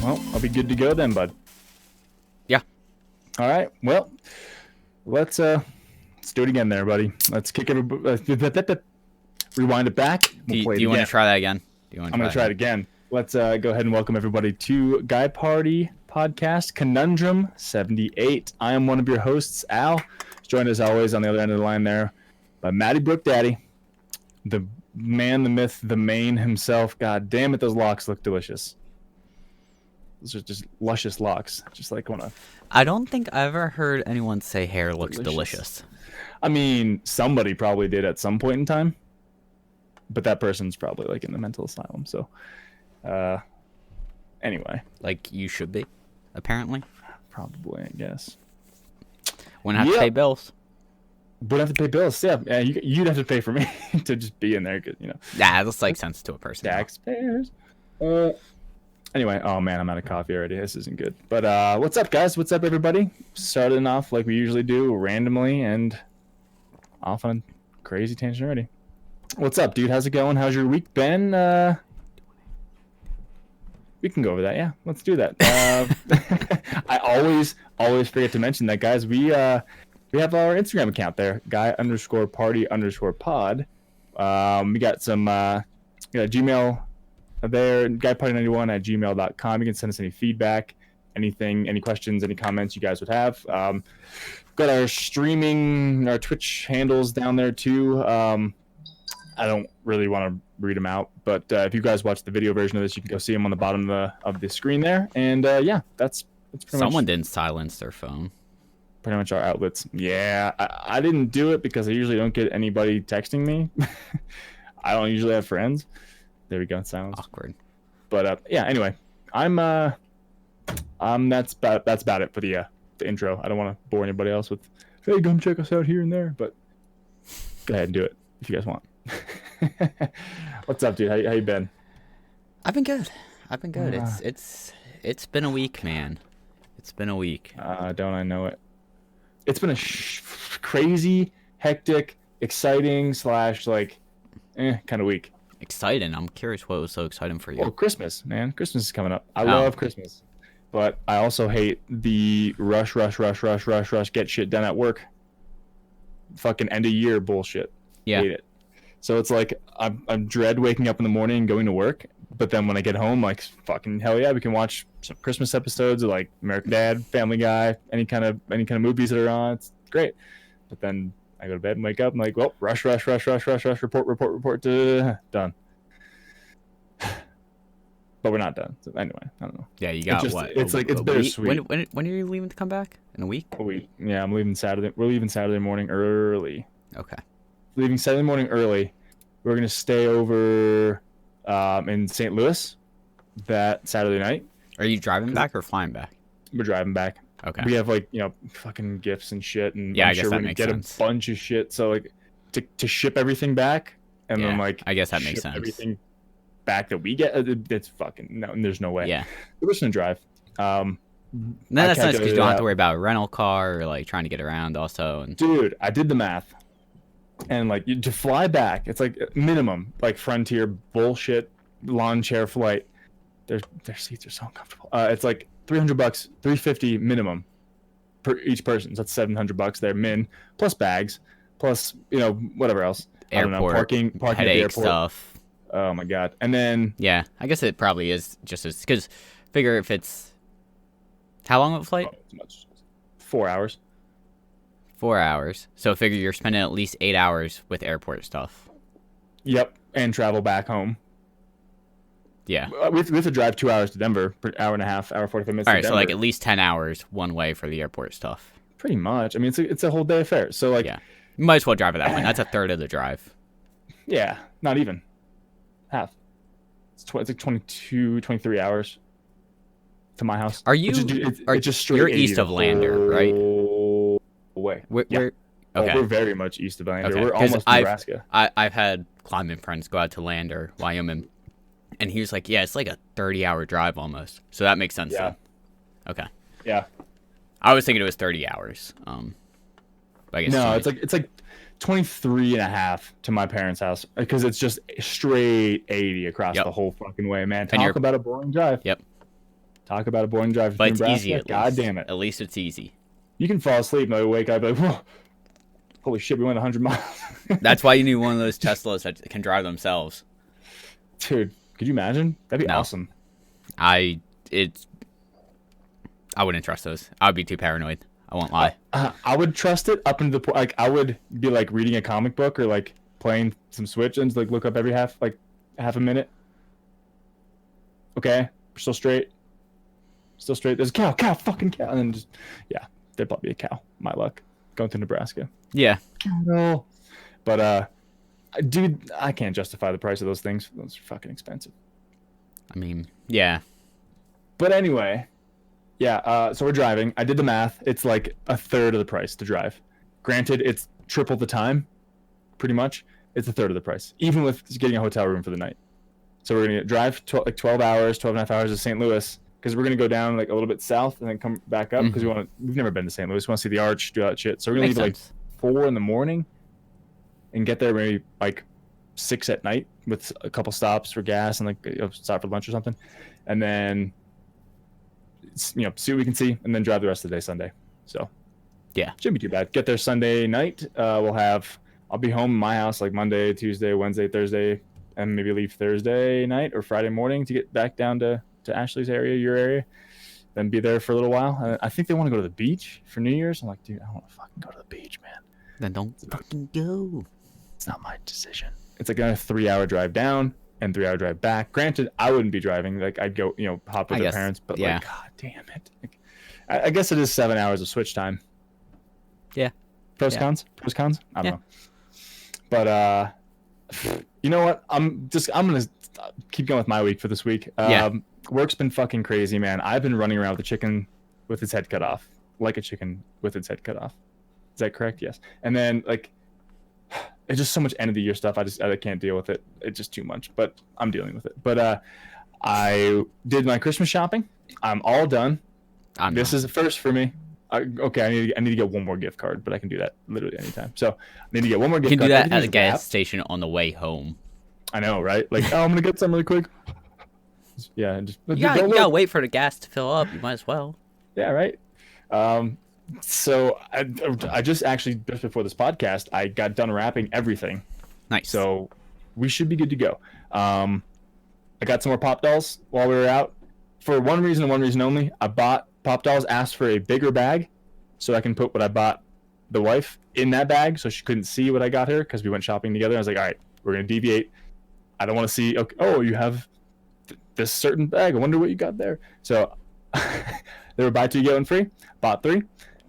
Well, I'll be good to go then, bud. Yeah. All right. Well, let's do it again there, buddy. Let's kick everybody. Rewind it back. Do you want to try that again? I'm going to try it again. Let's go ahead and welcome everybody to Guy Party Podcast Conundrum 78. I am one of your hosts, Al. Joined as always on the other end of the line there by Matty Brook Daddy, the man, the myth, the main himself. God damn it, those locks look delicious. Those are just luscious locks. Just like one of. I don't think I ever heard anyone say hair looks delicious. I mean, somebody probably did at some point in time, but that person's probably like in the mental asylum. So, anyway, like you should be, apparently. Probably, I guess. Wouldn't have to pay bills. Wouldn't have to pay bills. Yeah, you'd have to pay for me to just be in there, you know. Yeah, this makes sense to a person. Taxpayers. Anyway, oh man, I'm out of coffee already. This isn't good. But what's up, guys? What's up, everybody? Starting off like we usually do, randomly and off on a crazy tangent already. What's up, dude? How's it going? How's your week been? We can go over that. Yeah, let's do that. I always forget to mention that, guys. We have our Instagram account there, guy_party_pod. We got some Gmail there, guyparty91@gmail.com. You can send us any feedback, anything, any questions, any comments you guys would have. Got our streaming, our Twitch handles down there too. I don't really want to read them out, but if you guys watch the video version of this, you can go see them on the bottom of the screen there. And yeah, that's pretty Someone much, didn't silence their phone. pretty much our outlets. Yeah, I didn't do it because I usually don't get anybody texting me. I don't usually have friends. There we go, silence. Awkward. But yeah, anyway, that's about it for the intro. I don't want to bore anybody else with, hey, come check us out here and there. But go ahead and do it if you guys want. What's up, dude? How you been? I've been good. It's been a week, man. It's been a week. Don't I know it? It's been a crazy, hectic, exciting / like kind of week. Exciting. I'm curious what was so exciting for you. Well, Christmas, man. Christmas is coming up. I love Christmas. But I also hate the rush, get shit done at work. Fucking end of year bullshit. Yeah. Hate it. So it's like I'm dread waking up in the morning and going to work. But then when I get home, like, fucking hell yeah, we can watch some Christmas episodes of like American Dad, Family Guy, any kind of movies that are on. It's great. But then I go to bed and wake up and like, well, rush, report, done. But we're not done. So anyway, I don't know. Yeah, you got what? It's like it's bittersweet. When are you leaving to come back? In a week? A week. Yeah, I'm leaving Saturday. We're leaving Saturday morning early. Okay. Leaving Saturday morning early. We're gonna stay over in St. Louis that Saturday night. Are you driving back or flying back? We're driving back. Okay. We have like, fucking gifts and shit, and yeah, I'm I guess sure that we're gonna makes get sense. a bunch of shit. So like to ship everything back, and then like I guess that makes ship sense. everything back that we get. It's fucking no. There's no way. Yeah. We're just gonna drive. No, that's nice because you don't have to worry about a rental car or like trying to get around also. And dude, I did the math, and like to fly back, it's like minimum like Frontier bullshit lawn chair flight. Their seats are so uncomfortable. It's like $300, $350 minimum per each person. So that's $700 there min, plus bags, plus whatever else. Airport, I don't know, parking at the airport stuff. Oh my god! And then yeah, I guess it probably is just as because figure if it's how long of a flight? 4 hours. 4 hours. So figure you're spending at least 8 hours with airport stuff. Yep, and travel back home. Yeah. We have to drive 2 hours to Denver, per hour and a half, hour 45 minutes. All right, so like at least 10 hours one way for the airport stuff. Pretty much. I mean, it's a whole day affair. So like, yeah, you might as well drive it that way. That's a third of the drive. Yeah, not even half. It's like 22, 23 hours to my house. Are you? It's just straight. You're east of Lander, right? Way. We're okay. We're very much east of Lander. Okay. We're almost Nebraska. I've had climbing friends go out to Lander, Wyoming. And he was like, yeah, it's like a 30-hour drive almost. So that makes sense. Yeah. Then. Okay. Yeah. I was thinking it was 30 hours. But I guess no, it's like 23 and a half to my parents' house because it's just straight 80 across the whole fucking way, man. Talk about a boring drive. Yep. Talk about a boring drive But to it's Nebraska. easy at God least. damn it. At least it's easy. You can fall asleep and wake up like, whoa, holy shit, we went 100 miles. That's why you need one of those Teslas that can drive themselves. Dude, could you imagine? That'd be No. awesome. I wouldn't trust those. I would be too paranoid. I won't lie. I would trust it up into the point. Like, I would be like reading a comic book or like playing some Switch and like look up every half a minute. Okay, we're still straight. Still straight. There's a cow, fucking cow. And then just, yeah, there'd probably be a cow. My luck. Going to Nebraska. Yeah. No. But, dude, I can't justify the price of those things. Those are fucking expensive. I mean, yeah. But anyway, yeah, so we're driving. I did the math. It's like a third of the price to drive. Granted, it's triple the time, pretty much. It's a third of the price, even with getting a hotel room for the night. So we're going to drive 12 hours, 12 and a half hours to St. Louis, because we're going to go down like a little bit south and then come back up, because we've never been to St. Louis. We want to see the arch, do all that shit. So we're going to leave at like 4 in the morning and get there maybe like 6 at night with a couple stops for gas and like stop for lunch or something. And then, see what we can see, and then drive the rest of the day Sunday. So yeah, shouldn't be too bad. Get there Sunday night. I'll be home in my house like Monday, Tuesday, Wednesday, Thursday, and maybe leave Thursday night or Friday morning to get back down to Ashley's area, your area, then be there for a little while. I think they want to go to the beach for New Year's. I'm like, dude, I don't want to fucking go to the beach, man. Then don't fucking go. It's not my decision. It's like a 3-hour drive down and 3-hour drive back. Granted, I wouldn't be driving. Like, I'd go, hop with their parents. But yeah. like, god damn it. Like, I guess it is 7 hours of switch time. Yeah. Pros, cons? I don't know. But you know what? I'm gonna keep going with my week for this week. Work's been fucking crazy, man. I've been running around with a chicken with its head cut off, like a chicken with its head cut off. Is that correct? Yes. And then like, it's just so much end of the year stuff. I can't deal with it. It's just too much. But I'm dealing with it. But I did my Christmas shopping. I'm all done. This is the first for me. I need to get one more gift card, but I can do that literally anytime. So I need to get one more gift card. You can do that at a gas station on the way home. I know, right? Like, I'm gonna get some really quick. Yeah, just you gotta wait for the gas to fill up. You might as well. Yeah, right. So I just before this podcast, I got done wrapping everything. Nice. So we should be good to go. I got some more Pop Dolls while we were out. For one reason and one reason only, I bought Pop Dolls, asked for a bigger bag so I can put what I bought the wife in that bag so she couldn't see what I got her, because we went shopping together. I was like, all right, we're going to deviate. I don't want to see, okay, oh, you have this certain bag. I wonder what you got there. So they were buy 2, get 1 free. Bought 3.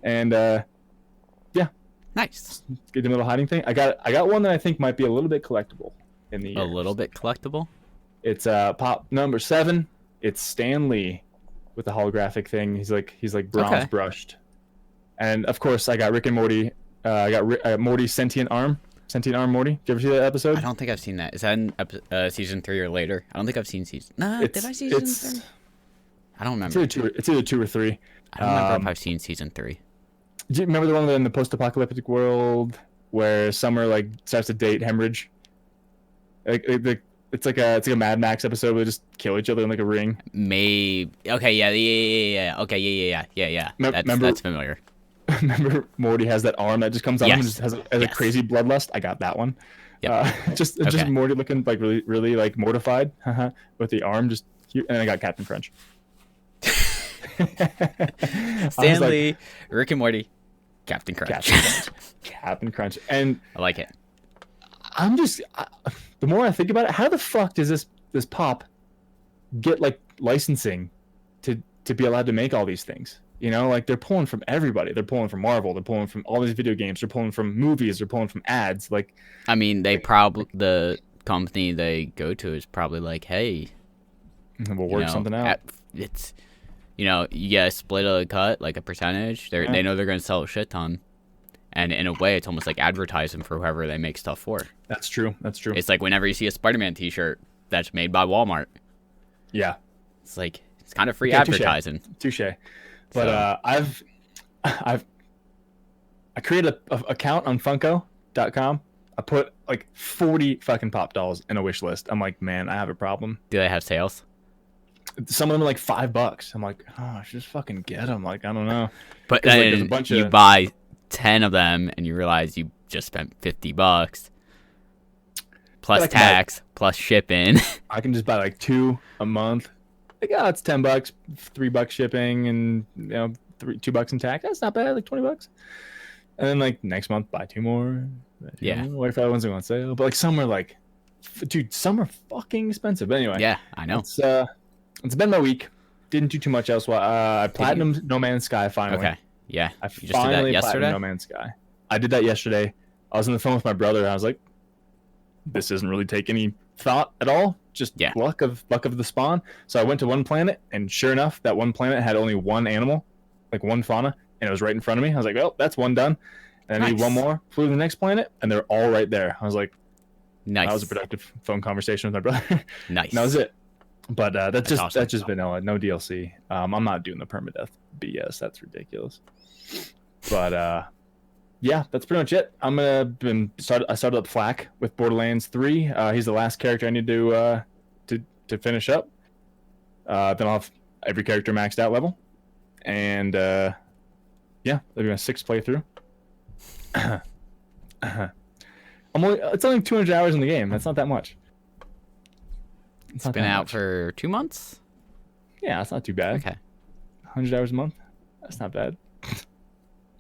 And yeah. Nice. Get them a little hiding thing. I got one that I think might be a little bit collectible in the year. A little bit collectible? It's Pop number 7. It's Stan Lee with the holographic thing. He's like bronze brushed. And of course, I got Rick and Morty. I got Morty's Sentient Arm Morty. Did you ever see that episode? I don't think I've seen that. Is that in season 3 or later? I don't think I've seen season. Nah, did I see season 3? I don't remember. It's either 2 or 3. I don't remember if I've seen season 3. Do you remember the one in the post-apocalyptic world where Summer like starts to date Hemorrhage? It's like a Mad Max episode where they just kill each other in like a ring. Maybe. Okay, yeah. Okay, yeah. That's familiar. Remember Morty has that arm that just comes out and just has a crazy bloodlust? I got that one. Yep. Just Morty looking like really, really like mortified with the arm just cute. And then I got Captain Crunch. Stanley, Rick and Morty, Captain Crunch. Captain Crunch. And I like it. I'm just the more I think about it, how the fuck does this Pop get like licensing to be allowed to make all these things? Like they're pulling from everybody. They're pulling from Marvel. They're pulling from all these video games. They're pulling from movies. They're pulling from ads. Like, I mean, the company they go to is probably like, hey, we'll work something out. It's you get a split of the cut, like a percentage. They know they're gonna sell a shit ton. And in a way, it's almost like advertising for whoever they make stuff for. That's true. It's like whenever you see a Spider-Man T-shirt that's made by Walmart. Yeah. It's like, it's kind of free advertising. Touche. But I created an account on Funko.com. I put like 40 fucking Pop Dolls in a wish list. I'm like, man, I have a problem. Do they have sales? Some of them are like $5. I'm like, oh, I should just fucking get them. Like, I don't know. But then like, you buy 10 of them and you realize you just spent $50 plus tax plus shipping. I can just buy like 2 a month. Like, oh, it's $10, $3 shipping, and $2 in tax. That's not bad. Like $20. And then like next month, buy 2 more. Yeah. What if I wasn't on sale? But like some are like, dude, some are fucking expensive. But anyway. Yeah, I know. It's been my week. Didn't do too much else. I platinumed No Man's Sky finally. Okay. Yeah. I finally platinumed No Man's Sky. I did that yesterday. I was on the phone with my brother, and I was like, this doesn't really take any thought at all. Just luck of the spawn. So I went to one planet, and sure enough, that one planet had only one animal, like one fauna, and it was right in front of me. I was like, oh, that's one done. And I need one more. Flew to the next planet, and they're all right there. I was like, nice. That was a productive phone conversation with my brother. Nice. And that was it. But that's awesome. just vanilla, no DLC. I'm not doing the permadeath BS. That's ridiculous. But yeah, that's pretty much it. I started up Flack with Borderlands 3. He's the last character I need to finish up. Then I'll have every character maxed out level, and yeah, that'll be my 6th playthrough. It's only 200 hours in the game. That's not that much. It's been out for 2 months? Yeah, that's not too bad. Okay. 100 hours a month? That's not bad.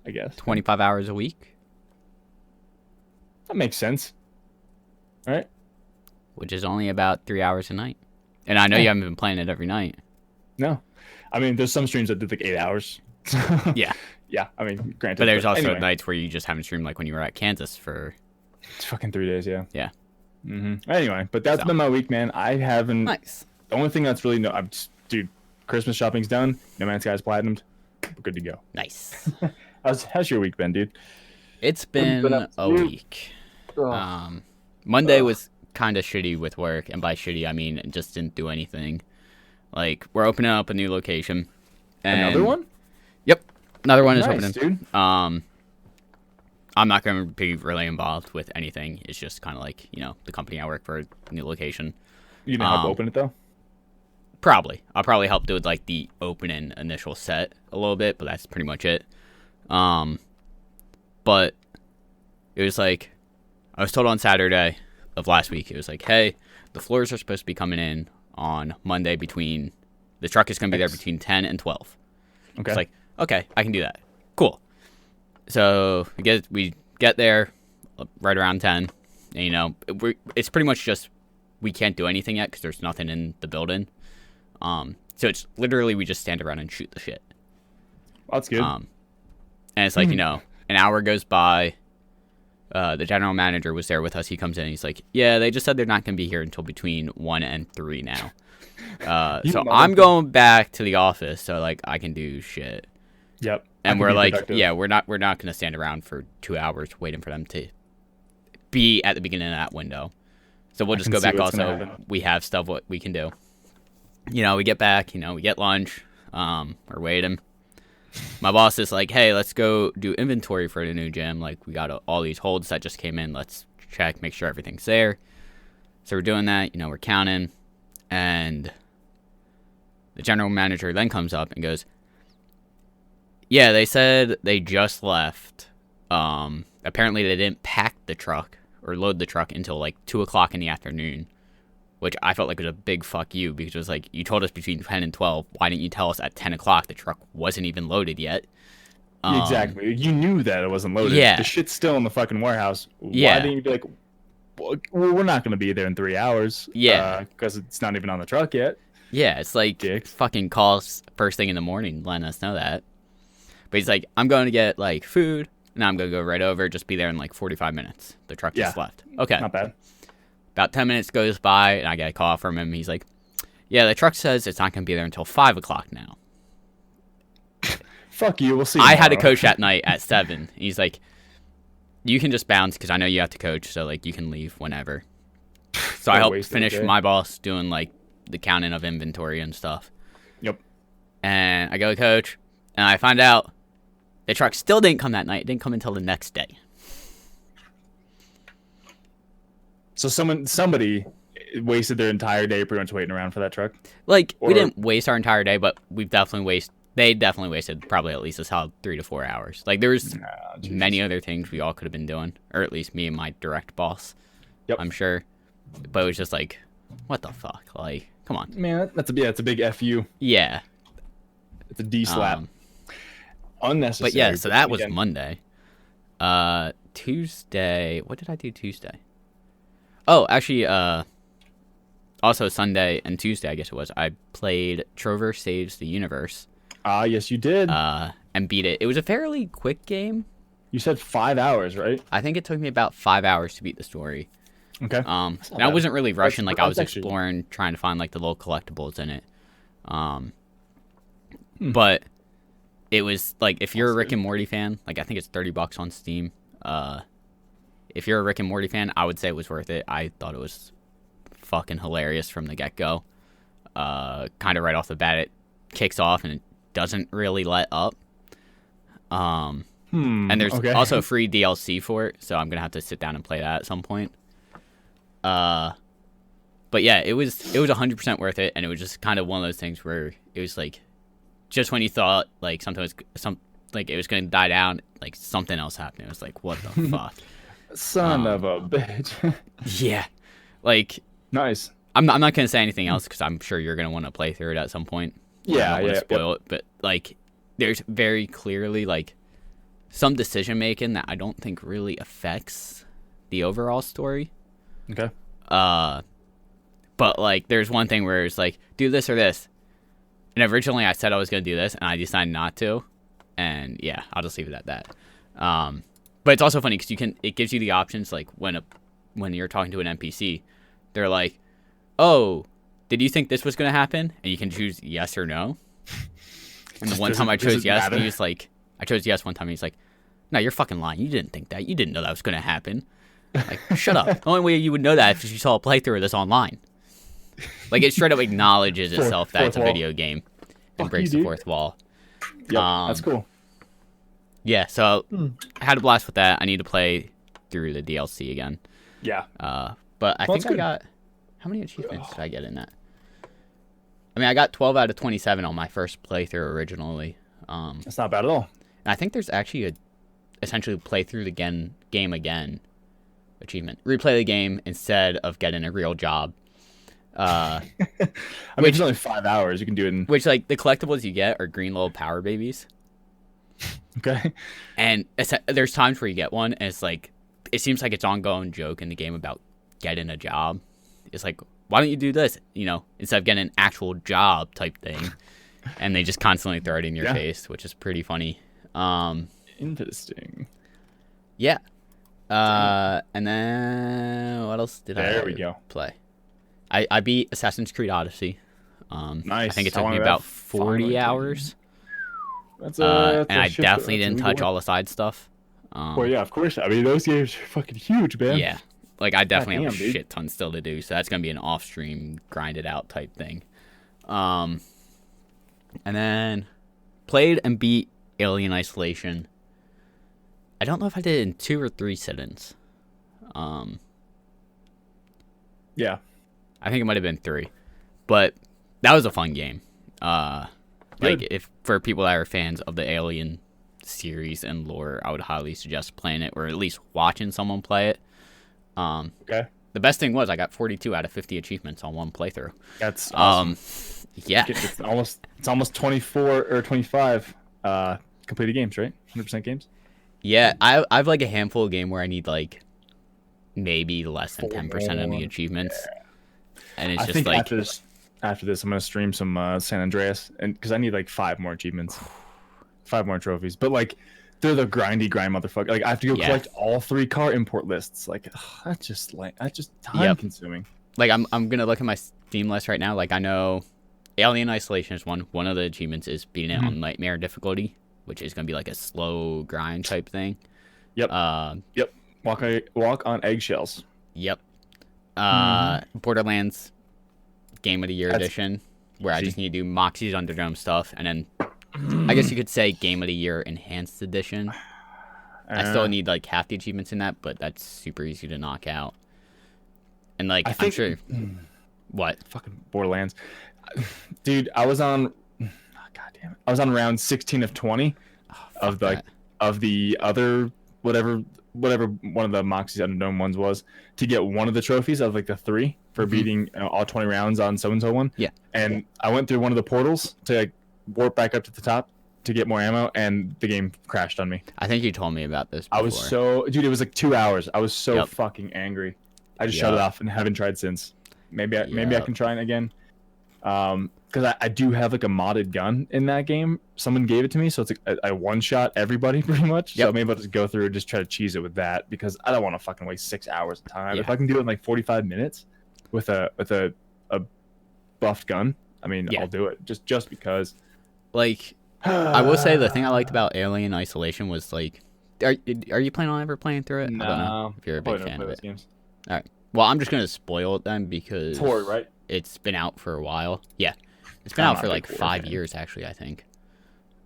I guess. 25 hours a week? That makes sense. All right. Which is only about 3 hours a night. And I know you haven't been playing it every night. No. I mean, there's some streams that did like 8 hours. Yeah. Yeah, I mean, granted. But there's also nights where you just haven't streamed, like when you were at Kansas for... It's fucking 3 days, yeah. Yeah. Anyway, but that's been my week, man. I haven't. Nice. The only thing that's really dude, Christmas shopping's done. No Man's Sky's platinumed. We're good to go. Nice. How's your week been, dude? It's been a week. Monday was kind of shitty with work, and by shitty I mean it just didn't do anything. Like, we're opening up a new location. Another one? Yep, another one is opening. Dude. I'm not going to be really involved with anything. It's just kind of like, the company I work for, a new location. You know how to open it, though? Probably. I'll probably help do like the opening initial set a little bit, but that's pretty much it. But it was like, I was told on Saturday of last week, it was like, hey, the floors are supposed to be coming in on Monday the truck is going to be there between 10 and 12. Okay. It's like, okay, I can do that. Cool. So we get there right around 10, and it's pretty much just we can't do anything yet because there's nothing in the building. So it's literally we just stand around and shoot the shit. Well, that's good. And it's like an hour goes by. The general manager was there with us. He comes in and he's like, "Yeah, they just said they're not going to be here until between 1 and 3 now." So I'm going back to the office so like I can do shit. Yep. And we're like, productive. we're not going to stand around for 2 hours waiting for them to be at the beginning of that window. So we'll just go back. Also, we have stuff what we can do. We get back. We get lunch. We're waiting. My boss is like, "Hey, let's go do inventory for the new gym. Like, we got all these holds that just came in. Let's check, make sure everything's there." So we're doing that. We're counting, and the general manager then comes up and goes, "Yeah, they said they just left. Apparently they didn't pack the truck or load the truck until like 2:00 in the afternoon," which I felt like was a big fuck you because it was like, you told us between 10 and 12. Why didn't you tell us at 10 o'clock the truck wasn't even loaded yet? Exactly. You knew that it wasn't loaded. Yeah. The shit's still in the fucking warehouse. Yeah. Why didn't you be like, well, we're not going to be there in 3 hours. Yeah. Because it's not even on the truck yet. Yeah, it's like fucking calls first thing in the morning letting us know that. But he's like, "I'm going to get like food, and I'm going to go right over, just be there in like 45 minutes. The truck just left." Okay. Not bad. About 10 minutes goes by, and I get a call from him. He's like, "Yeah, the truck says it's not going to be there until 5 o'clock now." Fuck you. We'll see. I had to coach that night at 7. He's like, "You can just bounce because I know you have to coach, so like you can leave whenever." So I helped finish my boss doing like the counting of inventory and stuff. Yep. And I go to coach, and I find out the truck still didn't come that night. It didn't come until the next day. So somebody wasted their entire day pretty much waiting around for that truck. Like, we didn't waste our entire day, but they definitely wasted probably at least a solid 3 to 4 hours. Like, there was many other things we all could have been doing, or at least me and my direct boss. Yep. I'm sure. But it was just like, what the fuck? Like, come on. Man, it's a big FU. Yeah. It's a D slap. Unnecessary. But yeah, so that was Monday. Tuesday, what did I do Tuesday? Oh, actually, also Sunday and Tuesday, I guess it was, I played Trover Saves the Universe. Ah, yes, you did. And beat it. It was a fairly quick game. You said 5 hours, right? I think it took me about 5 hours to beat the story. Okay. And I wasn't really rushing. Like, I was exploring, trying to find, like, the little collectibles in it. But it was, like, if you're a Rick and Morty fan, like, I think it's $30 on Steam. If you're a Rick and Morty fan, I would say it was worth it. I thought it was fucking hilarious from the get-go. Kind of right off the bat, it kicks off and it doesn't really let up. And there's also free DLC for it, so I'm gonna have to sit down and play that at some point. But yeah, it was 100% worth it, and it was just kind of one of those things where it was like, just when you thought like something was it was gonna die down, like something else happened. It was like, what the fuck? Son of a bitch. Yeah, like nice. I'm not gonna say anything else because I'm sure you're gonna want to play through it at some point. Yeah, I don't want to spoil it, but like, there's very clearly like some decision making that I don't think really affects the overall story. Okay. But like, there's one thing where it's like, do this or this, and originally I said I was gonna do this, and I decided not to, and yeah, I'll just leave it at that. But it's also funny because it gives you the options, like when you're talking to an NPC, they're like, oh, did you think this was gonna happen? And you can choose yes or no. And the one time I chose yes, and he's like, I chose yes one time, and he's like, no, you're fucking lying. You didn't think that. You didn't know that was gonna happen. Like, shut up. The only way you would know that is if you saw a playthrough of this online. Like, it straight up acknowledges itself that it's a video game and breaks the fourth wall. Yeah, that's cool. Yeah, so I had a blast with that. I need to play through the DLC again. Yeah. But I think I got... How many achievements did I get in that? I mean, I got 12 out of 27 on my first playthrough originally. That's not bad at all. And I think there's actually essentially play through the game again achievement. Replay the game instead of getting a real job. I mean, it's only 5 hours. You can do it in... Which, like, the collectibles you get are green little power babies. Okay. And there's times where you get one, and it's like, it seems like it's ongoing joke in the game about getting a job. It's like, why don't you do this, instead of getting an actual job type thing. And they just constantly throw it in your face, which is pretty funny. Interesting. Yeah. And then what else did I play? I beat Assassin's Creed Odyssey. Nice. I think it took me about 40 hours. That's and I definitely didn't touch all the side stuff. Well, yeah, of course. I mean, those games are fucking huge, man. Yeah. Like, I definitely have a shit ton still to do, so that's going to be an off-stream, grind-it out type thing. And then played and beat Alien Isolation. I don't know if I did it in 2 or 3 sit-ins. Yeah. I think it might have been 3. But that was a fun game. Like, if for people that are fans of the Alien series and lore, I would highly suggest playing it, or at least watching someone play it. Okay. The best thing was I got 42 out of 50 achievements on one playthrough. That's awesome. Yeah. It's almost 24 or 25 completed games, right? 100% games? Yeah, I've like a handful of game where I need like maybe less than 10% of the achievements. Yeah. And it's just like after this I'm going to stream some San Andreas, and cuz I need like 5 more achievements. 5 more trophies. But like, they're the grind motherfucker. Like, I have to go collect all 3 car import lists. Like, that's just time consuming. Like, I'm gonna look at my Steam list right now. Like, I know Alien Isolation is one. One of the achievements is beating it on Nightmare difficulty, which is gonna be like a slow grind type thing. Yep. Yep. Walk on eggshells. Yep. Borderlands Game of the Year edition, where I just need to do Moxxi's Underdome stuff, and then I guess you could say Game of the Year Enhanced Edition. I still need like half the achievements in that, but that's super easy to knock out. And like I think, I'm sure. What? Fucking Borderlands, dude. I was on. God damn it! I was on round 16 of 20 of the other whatever one of the Moxie's Unknown ones was to get one of the trophies of like the 3 for beating all 20 rounds on so-and-so one. Yeah. And I went through one of the portals to like warp back up to the top to get more ammo, and the game crashed on me. I think you told me about this before. I was so... Dude, it was like 2 hours. I was so fucking angry. I just shut it off and haven't tried since. Maybe I can try it again. Because I do have like a modded gun in that game. Someone gave it to me, so it's like I one-shot everybody pretty much. So maybe I'll just go through and just try to cheese it with that, because I don't want to fucking waste 6 hours of time. If I can do it in like 45 minutes with a buffed gun, I mean, I'll do it just because. Like, I will say the thing I liked about Alien Isolation was like, are you planning on ever playing through it? No, I don't know if you're a big fan of it. Games. All right. Well, I'm just gonna spoil it then because it's horror, right? It's been out for a while. Yeah, it's been out for like 5 years actually, I think.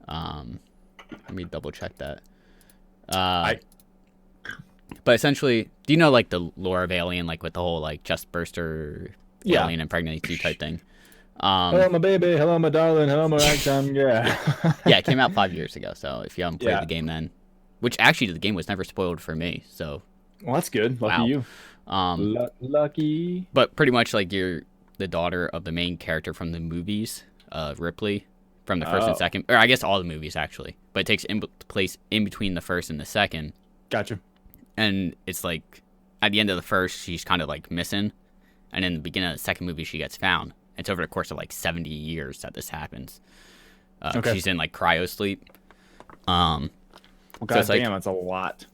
Let me double check that. But essentially, do you know like the lore of Alien, like with the whole like chest burster, alien impregnation type thing? Hello, my baby. Hello, my darling. Hello, my ragtime. Yeah. Yeah, it came out 5 years ago. So if you haven't played the game then, which actually the game was never spoiled for me. So. Well, that's good. Lucky you. Lucky. But pretty much like you're the daughter of the main character from the movies, Ripley, from the first and second, or I guess all the movies actually. But it takes place in between the first and the second. Gotcha. And it's like at the end of the first, she's kind of like missing, and in the beginning of the second movie, she gets found. It's over the course of like 70 years that this happens. She's in like cryo sleep. Well, God damn, that's a lot.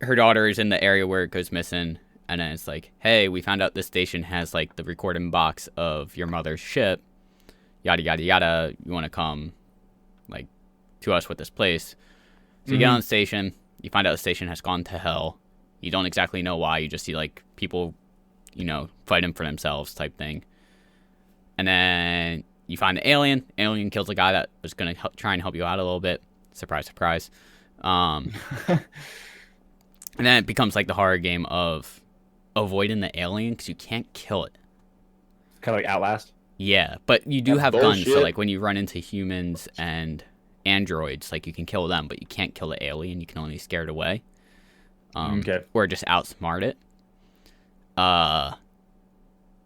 Her daughter is in the area where it goes missing, and then it's like, hey, we found out this station has like the recording box of your mother's ship. Yada yada yada. You want to come, like, to us with this place? So you get on the station. You find out the station has gone to hell. You don't exactly know why. You just see like people, fighting for themselves type thing. And then you find the alien. Alien kills a guy that was going to try and help you out a little bit. Surprise, surprise. And then it becomes like the horror game of avoiding the alien because you can't kill it. Kind of like Outlast? Yeah, but you do have guns. So like when you run into humans and androids, like you can kill them, but you can't kill the alien. You can only scare it away. Or just outsmart it.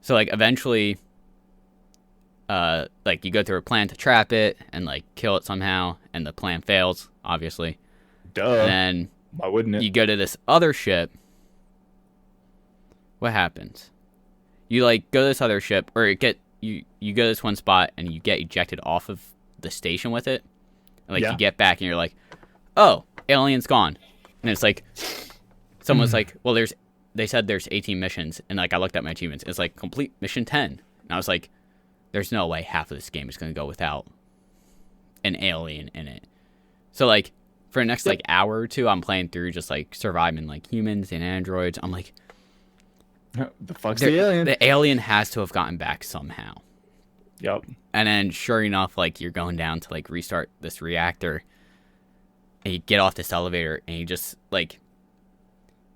So like eventually... like you go through a plan to trap it and like kill it somehow, and the plan fails, obviously. Duh. And then why wouldn't it? You go to this other ship. What happens? You like go to this other ship, or you go to this one spot and you get ejected off of the station with it. And like you get back and you're like, oh, alien's gone. And it's like someone's like, well, they said there's 18 missions, and like I looked at my achievements. It's like complete mission 10. And I was like, there's no way half of this game is going to go without an alien in it. So, like, for the next, like, hour or two, I'm playing through just, like, surviving, like, humans and androids. I'm like... The fuck's the alien? The alien has to have gotten back somehow. Yep. And then, sure enough, like, you're going down to, like, restart this reactor. And you get off this elevator, and you just, like...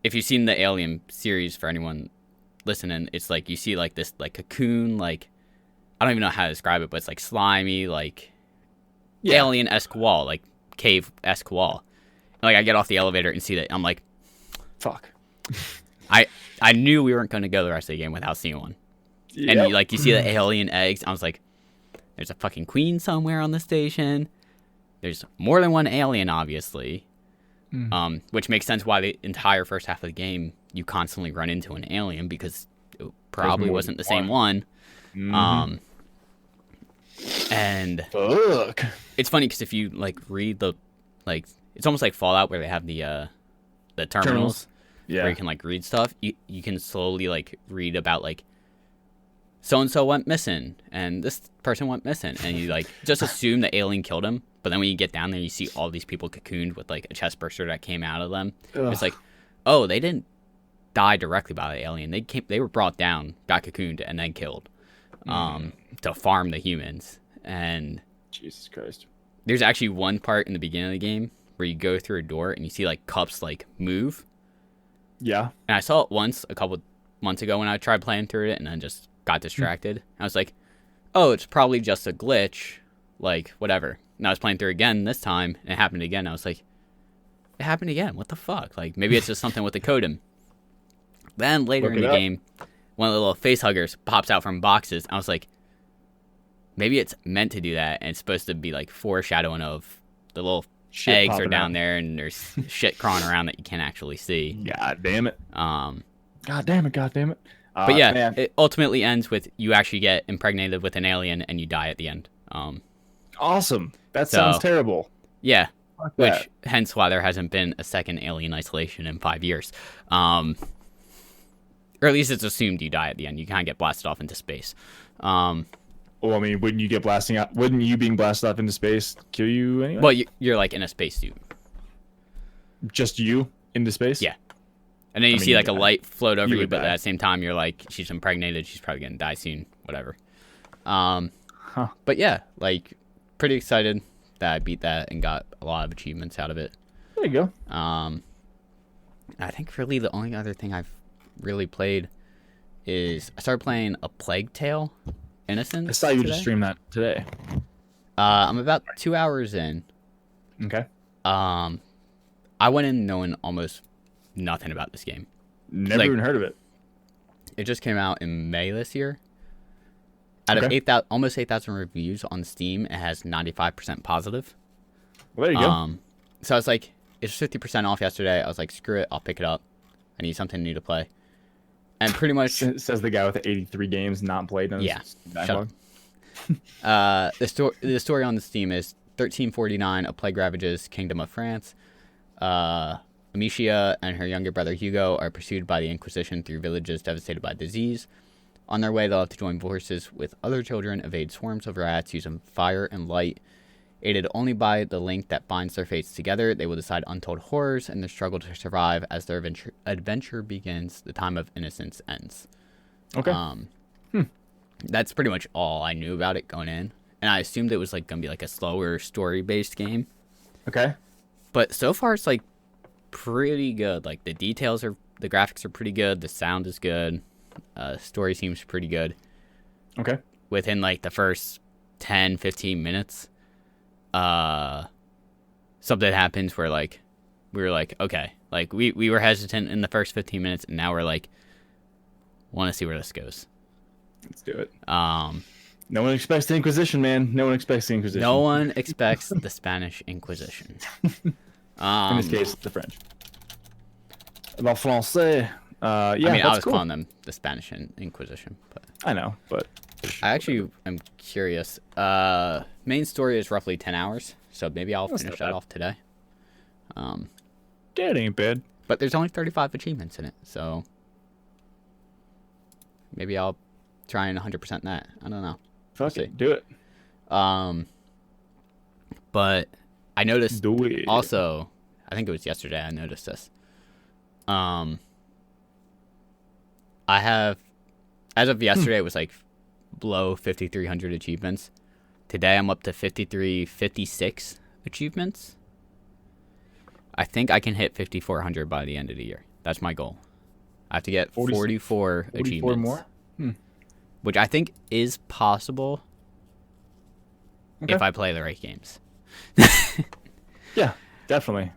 If you've seen the Alien series, for anyone listening, it's, like, you see, like, this, like, cocoon, like... I don't even know how to describe it, but it's like slimy, like alien-esque wall, like cave-esque wall. And, like I get off the elevator and see that, I'm like, fuck. I knew we weren't going to go the rest of the game without seeing one. Yep. And you see the alien eggs. I was like, there's a fucking queen somewhere on the station. There's more than one alien, obviously. Which makes sense why the entire first half of the game you constantly run into an alien, because it probably wasn't the same one. And fuck. It's funny because if you like read the it's almost like Fallout where they have the terminals where you can like read stuff. You can slowly like read about like so and so went missing and this person went missing, and you like just assume the alien killed him. But then when you get down there, you see all these people cocooned with like a chest burster that came out of them. It's like, oh, they didn't die directly by the alien. They were brought down, got cocooned, and then killed. To farm the humans. And Jesus Christ, there's actually one part in the beginning of the game where you go through a door and you see like cups like move. Yeah. And I saw it once a couple months ago when I tried playing through it and then just got distracted. I was like, oh, it's probably just a glitch, like whatever. And I was playing through again this time, and it happened again. I was like, it happened again. What the fuck? Like maybe it's just something with the codem. Then later in the game, one of the little face huggers pops out from boxes. I was like, maybe it's meant to do that, and it's supposed to be like foreshadowing of the little eggs are down there, and there's shit crawling around that you can't actually see. God damn it. God damn it. But yeah, man. It ultimately ends with you actually get impregnated with an alien and you die at the end. Awesome. That sounds terrible. Yeah. Which, hence why there hasn't been a second Alien Isolation in 5 years. Or at least it's assumed you die at the end. You kind of get blasted off into space. Well, I mean, wouldn't you being blasted off into space kill you anyway? Well, you're like in a spacesuit. Just you into space? Yeah. And then you see like a light float over you, but at the same time you're like, she's impregnated, she's probably gonna die soon, whatever. But yeah, like pretty excited that I beat that and got a lot of achievements out of it. There you go. I think really the only other thing I've really played is I started playing A Plague Tale: Innocence. I saw you just stream that today. I'm about 2 hours in. Okay. I went in knowing almost nothing about this game. Never even heard of it. It just came out in May this year. Out of almost 8,000 reviews on Steam, it has 95% positive. Well, there you go. So I was like, it's 50% off yesterday. I was like, screw it, I'll pick it up. I need something new to play. And pretty much says the guy with 83 games not played. Yeah. Shut up. The story on the Steam is 1349. A plague ravages Kingdom of France. Amicia and her younger brother Hugo are pursued by the Inquisition through villages devastated by disease. On their way, they'll have to join forces with other children, evade swarms of rats using fire and light. Aided only by the link that binds their fates together, they will decide untold horrors and their struggle to survive as their adventure begins. The time of innocence ends. Okay. That's pretty much all I knew about it going in, and I assumed it was like gonna be like a slower story-based game. Okay. But so far, it's like pretty good. Like the graphics are pretty good. The sound is good. Story seems pretty good. Okay. Within like the first 10, 15 minutes, something happens where like we were like, okay, like we were hesitant in the first 15 minutes, and now we're like, want to see where this goes. Let's do it. No one expects the Inquisition, man. No one expects the Inquisition. No one expects the Spanish Inquisition. In this case, the French. Le Français. Yeah, I mean, I was cool. calling them the Spanish Inquisition, but I know, but I actually am curious. Main story is roughly 10 hours, so maybe I'll finish that off today. That ain't bad. But there's only 35 achievements in it, so maybe I'll try and 100% that. I don't know. Fuck it, do it. But I noticed do it. Also, I think it was yesterday I noticed this. I have, as of yesterday, it was like below 5,300 achievements. Today I'm up to 5,356 achievements. I think I can hit 5,400 by the end of the year. That's my goal. I have to get 44 achievements. More? Which I think is possible if I play the right games. Yeah, definitely.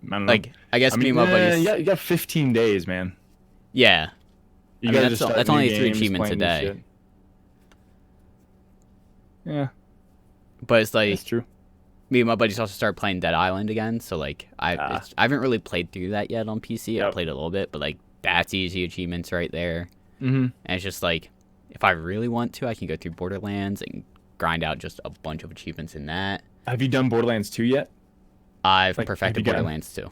I don't know. Like, I guess me and my buddies. You got 15 days, man. Yeah. That's only 3 achievements a day. Yeah. But it's like, that's true. Me and my buddies also started playing Dead Island again, so like I haven't really played through that yet on PC. Yep. I played a little bit, but like that's easy achievements right there. Mm-hmm. And it's just like, if I really want to, I can go through Borderlands and grind out just a bunch of achievements in that. Have you done Borderlands 2 yet? I've perfected Borderlands 2.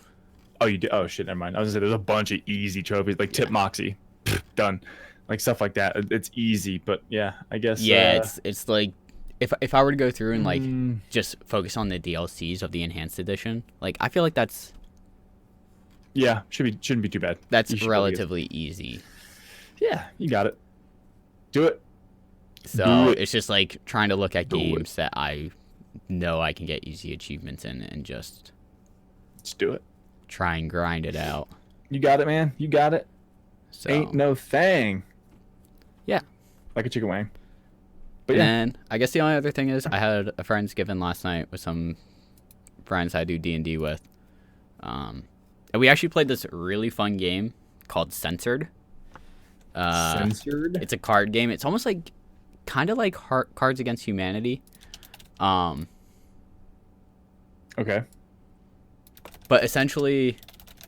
Oh, you did? Oh shit, never mind. I was gonna say there's a bunch of easy trophies like Tip Moxie, done, like stuff like that. It's easy, but yeah, I guess. Yeah, it's like. If I were to go through and like just focus on the DLCs of the enhanced edition, like I feel like that's shouldn't be too bad. That's relatively easy. Yeah, you got it. Do it. So it's just like trying to look at games that I know I can get easy achievements in and just do it. Try and grind it out. You got it, man. You got it. So ain't no thing. Yeah. Like a chicken wing. But and I guess the only other thing is I had a Friendsgiving last night with some friends I do D&D with. And we actually played this really fun game called Censored. Censored? It's a card game. It's almost like kind of like Cards Against Humanity. Okay. But essentially,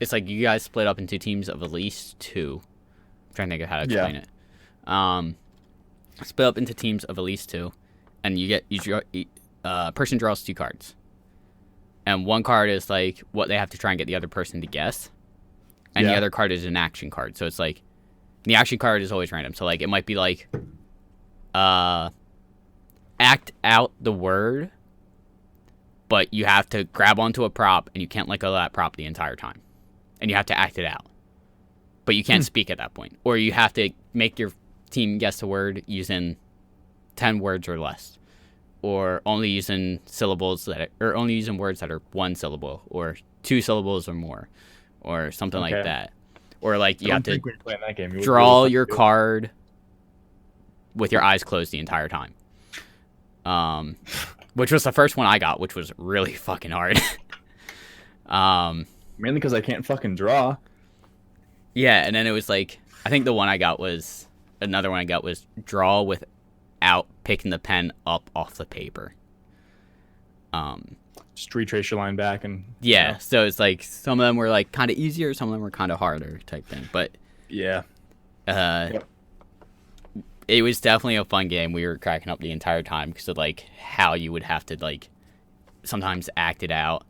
it's like you guys split up into teams of at least 2. I'm trying to think of how to explain it. Split up into teams of at least 2, and you get each person draws 2 cards, and one card is like what they have to try and get the other person to guess, and the other card is an action card. So it's like the action card is always random. So like it might be like act out the word, but you have to grab onto a prop and you can't let go of that prop the entire time, and you have to act it out, but you can't speak at that point, or you have to make your team guess a word using 10 words or less, or only using syllables or only using words that are 1 syllable or 2 syllables or more, or something like that. Or like you have to draw your card with your eyes closed the entire time. Which was the first one I got, which was really fucking hard. Mainly because I can't fucking draw. Yeah, and then it was like I think the one I got was another one I got was draw without picking the pen up off the paper. Just retrace your line back and... Yeah, so it's like some of them were like kind of easier, some of them were kind of harder type thing. But yeah. It was definitely a fun game. We were cracking up the entire time because of like how you would have to like sometimes act it out.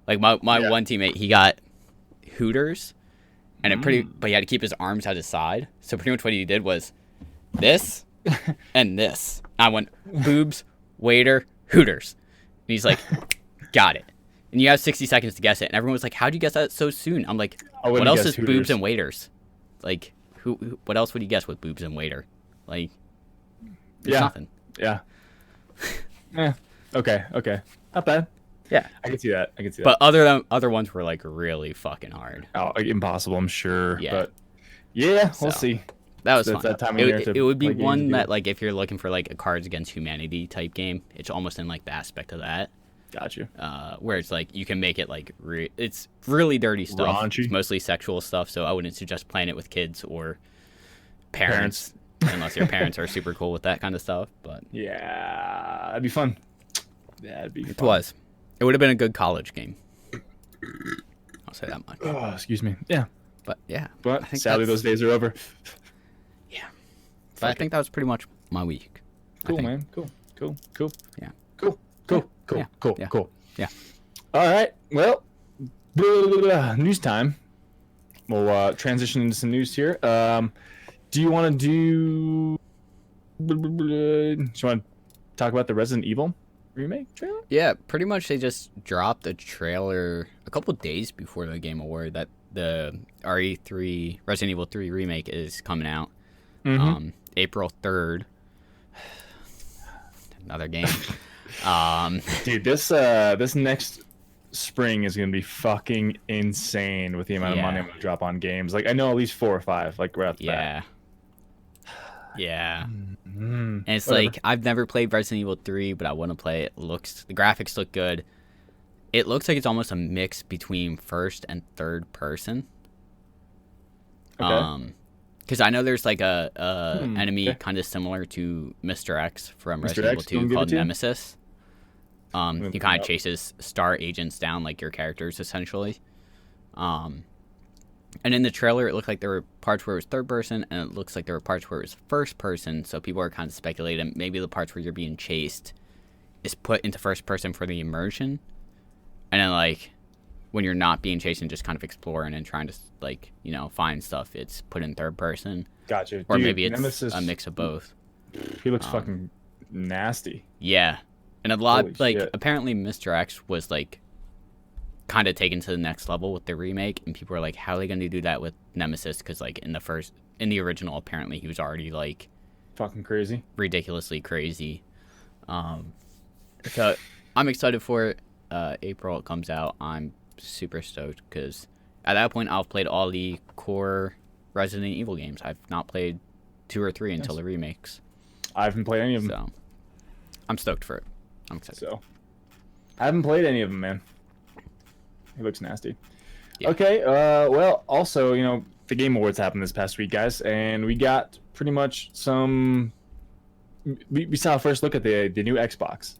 Like my one teammate, he got Hooters, and but he had to keep his arms at his side. So pretty much what he did was this and this. I went boobs, waiter, Hooters. And he's like, got it. And you have 60 seconds to guess it. And everyone was like, how'd you guess that so soon? I'm like, what else is Hooters. Boobs and waiters? Like, what else would you guess with boobs and waiter? Like, there's nothing. Yeah. Okay. Not bad. Yeah. I can see that. But other ones were like really fucking hard. Oh, like, impossible, I'm sure. Yeah. But yeah, we'll see. That was fun. That time of year it would be one that like if you're looking for like a Cards Against Humanity type game, it's almost in like the aspect of that. Got you. Where it's like you can make it like it's really dirty stuff. Raunchy. It's mostly sexual stuff, so I wouldn't suggest playing it with kids or parents. Unless your parents are super cool with that kind of stuff. But yeah, that'd be fun. It was. It would have been a good college game. I'll say that much. Oh, excuse me. Yeah. But yeah. But I think sadly those days are over. Yeah. But I think that was pretty much my week. Cool, man. Cool. Yeah. Cool. Yeah. All right. Well, news time. We'll transition into some news here. Do you want to talk about the Resident Evil remake trailer? Yeah, pretty much they just dropped a trailer a couple days before the Game Award that the RE3 Resident Evil 3 remake is coming out. April 3rd. Another game. Dude, this next spring is gonna be fucking insane with the amount of money I'm gonna drop on games. Like I know at least 4 or 5, like right off the bat. Yeah. And it's like I've never played Resident Evil 3, but I want to play it. The graphics look good. It looks like it's almost a mix between first and third person. Okay. Because I know there's like a enemy kind of similar to Mr. X from Resident Evil 2 called Nemesis. He kind of chases star agents down, like your characters essentially. And in the trailer, it looked like there were parts where it was third person, and it looks like there were parts where it was first person. So people are kind of speculating maybe the parts where you're being chased is put into first person for the immersion, and then like when you're not being chased and just kind of exploring and trying to like find stuff, it's put in third person. Gotcha. Or maybe it's Nemesis, a mix of both. He looks fucking nasty. Yeah, and a lot apparently Mr. X was like kind of taken to the next level with the remake, and people were like, how are they going to do that with Nemesis? Because like in the original, apparently he was already like fucking crazy, ridiculously crazy. So I'm excited for it. April it comes out. I'm super stoked because at that point I'll have played all the core Resident Evil games. I've not played 2 or 3 until the remakes. I haven't played any of them. So, I'm stoked for it. I'm excited. So, I haven't played any of them, man. It looks nasty. Yeah. Okay, well, also, you know, the Game Awards happened this past week, guys, and we got pretty much some... We saw a first look at the new Xbox.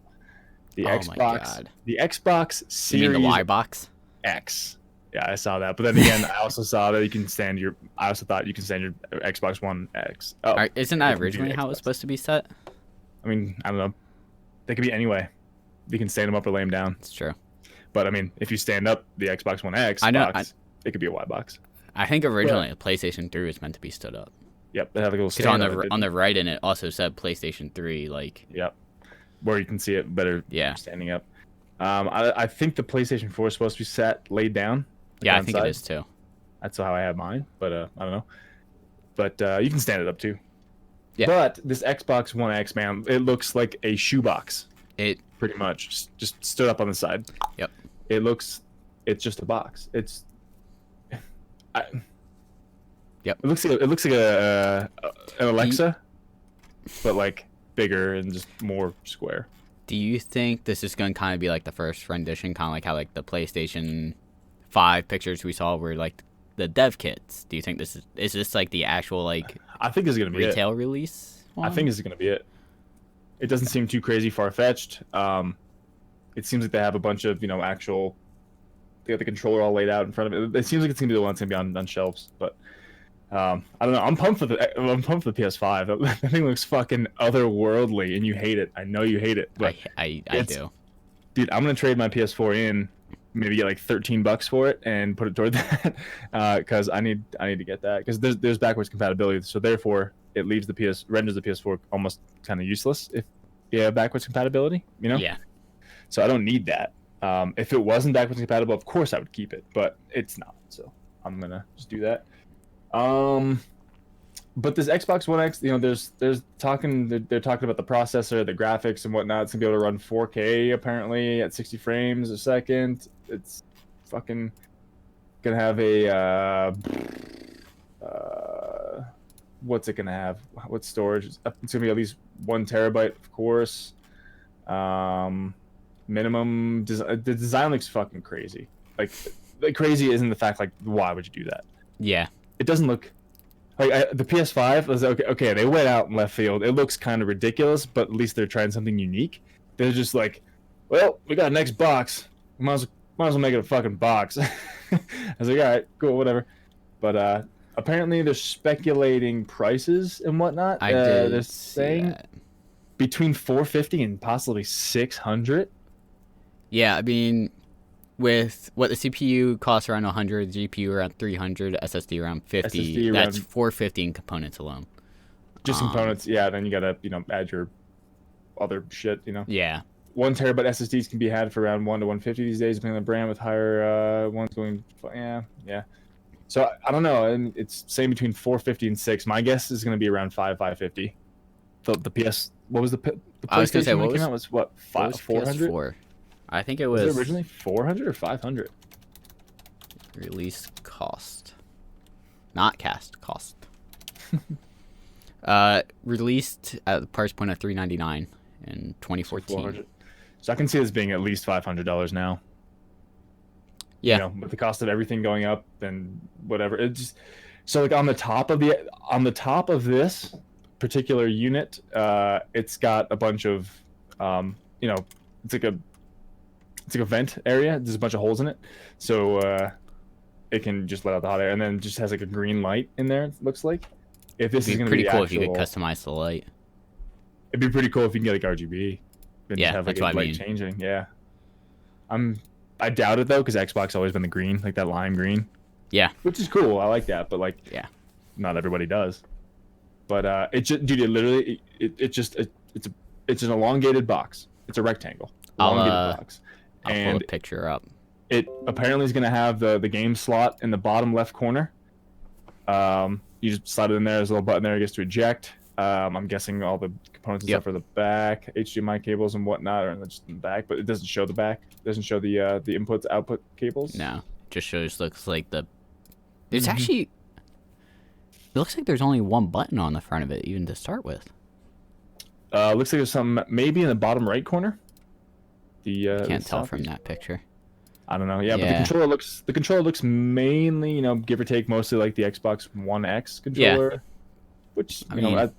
The Xbox. My God. The Xbox Series... You mean the Y box? X. Yeah, I saw that. But then again, I also saw that you can stand your... I also thought you can stand your Xbox One X. Oh, right, isn't that originally how it was supposed to be set? I mean, I don't know. They could be anyway. You can stand them up or lay them down. It's true. But I mean, if you stand up the Xbox One X box, it could be a Y box. I think originally the PlayStation 3 was meant to be stood up. Yep, they have a little stand on the right, and it also said PlayStation 3, like. Yep, where you can see it better. Yeah. Standing up. I think the PlayStation 4 is supposed to be laid down. Yeah, I think it is too. That's how I have mine, but I don't know. But you can stand it up too. Yeah. But this Xbox One X, man, it looks like a shoebox. It pretty much just stood up on the side. Yep. It's just a box. Yep. It looks like an Alexa, but like bigger and just more square. Do you think this is going to kind of be like the first rendition, kind of like how like the PlayStation 5 pictures we saw were like the dev kits? Do you think is this like the actual like? I think this is going to be retail release one? I think this is going to be it. It doesn't seem too crazy far-fetched. It seems like they have a bunch of, you know, actual... They got the controller all laid out in front of it. It seems like it's going to be the one that's going to be on shelves. But I don't know. I'm pumped for the PS5. That thing looks fucking otherworldly, and you hate it. I know you hate it. But I do. Dude, I'm going to trade my PS4 in, maybe get like $13 for it, and put it toward that. Because I need to get that. Because there's backwards compatibility. So therefore... it leaves renders the PS4 almost kind of useless if you have backwards compatibility, you know? Yeah. So I don't need that. If it wasn't backwards compatible, of course I would keep it, but it's not. So I'm gonna just do that. But this Xbox One X, you know, they're talking about the processor, the graphics, and whatnot. It's gonna be able to run 4K apparently at 60 frames a second. It's fucking gonna have a what's it gonna have? What storage? It's gonna be at least 1 terabyte, of course. Minimum. The design looks fucking crazy. Like crazy isn't the fact. Like, why would you do that? Yeah. It doesn't look like the PS5 was okay. Okay, they went out in left field. It looks kind of ridiculous, but at least they're trying something unique. They're just like, well, we got an Xbox. Might as well make it a fucking box. I was like, all right, cool, whatever. But apparently they're speculating prices and whatnot. They're saying that. Between $450 and possibly $600. Yeah, I mean, with what the CPU costs around 100, GPU around 300, SSD around 50. That's $450 in components alone. Just components, yeah. Then you gotta, you know, add your other shit, you know. Yeah. 1 terabyte SSDs can be had for around 1 to 150 these days, depending on the brand. With higher ones going, yeah. So I don't know, and it's saying between 450 and 6. My guess is going to be around 550. The PS, what was the PlayStation? I was going to say, what came out was what 400? I think it was. Was it originally 400 or 500? Release cost, not cast cost. Released at the price point of $399 in 2014. So I can see this being at least $500 now. Yeah. You know, with the cost of everything going up and whatever, it just so like on the top of this particular unit, it's got a bunch of you know, it's like a vent area. There's a bunch of holes in it, so it can just let out the hot air, and then it just has like a green light in there. It looks like. If this is going to be pretty cool if you could customize the light. It'd be pretty cool if you can get like RGB. And yeah, just have, like, that's what I light mean. Changing, yeah. I doubt it though, because Xbox always been the green, like that lime green. Yeah. Which is cool. I like that, but like, yeah, not everybody does. But it just, dude, it literally, it's an elongated box. It's a rectangle. Elongated box. I'll pull a picture up. It apparently is going to have the game slot in the bottom left corner. You just slide it in there. There's a little button there. It gets to eject. I'm guessing all the components and stuff are the back, HDMI cables and whatnot are just in the back, but it doesn't show the back. It doesn't show the inputs output cables. No, just shows looks like the. There's actually. It looks like there's only one button on the front of it, even to start with. Looks like there's some maybe in the bottom right corner. Can't tell from that picture. I don't know. Yeah, but the controller looks mainly, you know, give or take, mostly like the Xbox One X controller, which I mean,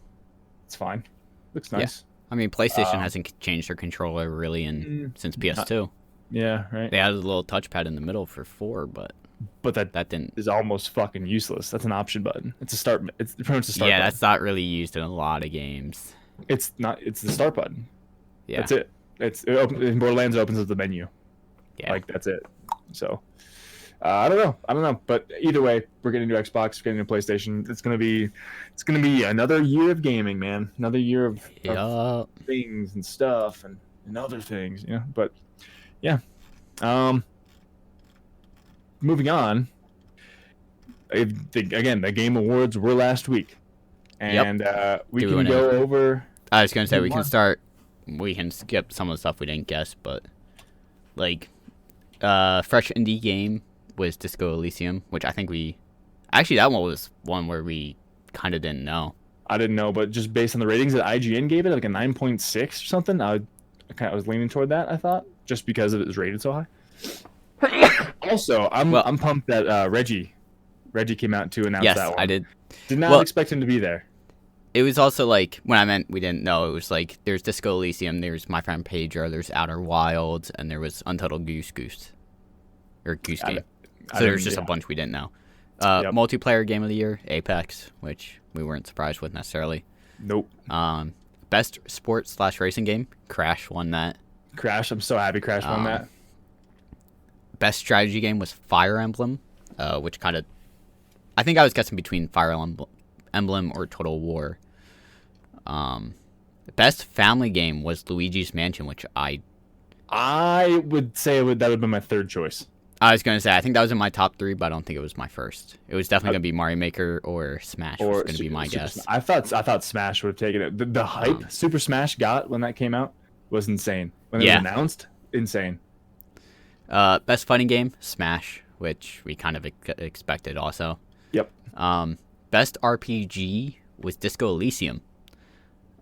it's fine. Looks nice. Yeah. I mean, PlayStation hasn't changed their controller really since PS2. Yeah, right. They added a little touchpad in the middle for 4, but that didn't is almost fucking useless. That's an option button. It's a start. It's pretty much a start. Yeah, button. That's not really used in a lot of games. It's not. It's the start button. Yeah, that's it. In Borderlands, it opens up the menu. Yeah, like that's it. So I don't know. But either way, we're getting a new Xbox, we're getting a new PlayStation. It's gonna be another year of gaming, man. Another year of things and stuff and other things, you know. But yeah. Moving on. Again, the Game Awards were last week, and we can go over. I was gonna say we can start. We can skip some of the stuff we didn't guess, but like, fresh indie game was Disco Elysium, which I think that one was one where we kind of didn't know. I didn't know, but just based on the ratings that IGN gave it, like a 9.6 or something, I was leaning toward that. I thought just because it was rated so high. Also, I'm pumped that Reggie came out to announce that one. Yes, I did. Did not expect him to be there. It was also like, when I meant we didn't know, it was like there's Disco Elysium, there's My Friend Pedro, there's Outer Wilds, and there was Untitled Goose Game. So there's just a bunch we didn't know. Multiplayer game of the year, Apex, which we weren't surprised with necessarily. Nope. Best sports/racing game, Crash won that. Crash, I'm so happy Crash won that. Best strategy game was Fire Emblem, which kind of, I think I was guessing between Fire Emblem or Total War. Best family game was Luigi's Mansion, which I would say that would have been my third choice. I was going to say, I think that was in my top 3, but I don't think it was my first. It was definitely going to be Mario Maker or Smash was going to be my guess. I thought Smash would have taken it. The hype Super Smash got when that came out was insane. When it was announced, insane. Best fighting game, Smash, which we kind of expected also. Yep. Best RPG was Disco Elysium.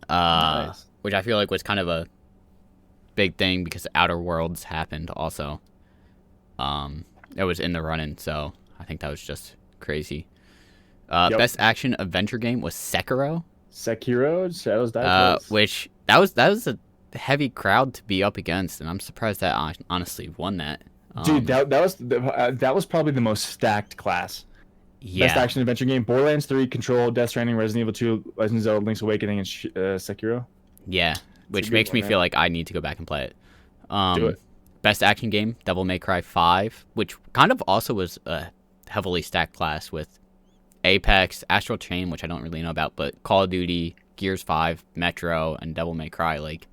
Nice. Which I feel like was kind of a big thing because Outer Worlds happened also. It was in the running, so I think that was just crazy. Best action adventure game was Sekiro. Shadows Die Twice. Which that was a heavy crowd to be up against, and I'm surprised that honestly won that. Dude, that was probably the most stacked class. Yeah. Best action adventure game: Borderlands 3, Control, Death Stranding, Resident Evil 2, Legend of Zelda: Link's Awakening, and Sekiro. Yeah, which makes me feel like I need to go back and play it. Do it. Best action game: Devil May Cry 5, which kind of also was a heavily stacked class with Apex, Astral Chain, which I don't really know about, but Call of Duty, Gears 5, Metro, and Devil May Cry. Like,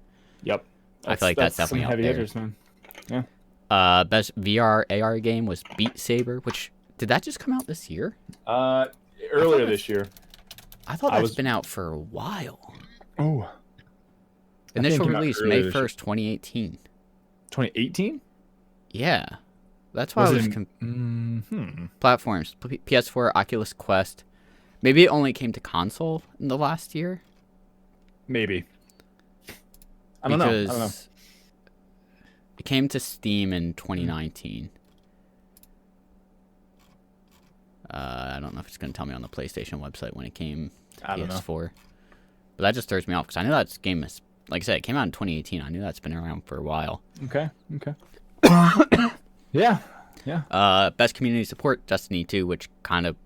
yep, I feel like that's definitely heavy up there. hitters, man. Yeah. Best VR AR game was Beat Saber, which did that just come out this year? Earlier this year. I thought that's been out for a while. Oh. Initial release May 1st, 2018. 2018? Yeah. That's why I was platforms. PS4, Oculus Quest. Maybe it only came to console in the last year. Maybe. I don't know. It came to Steam in 2019. I don't know if it's going to tell me on the PlayStation website when it came to PS4. But that just throws me off because I knew that game is, like I said, it came out in 2018. I knew that's been around for a while. Okay. Yeah. Best community support, Destiny 2, which kind of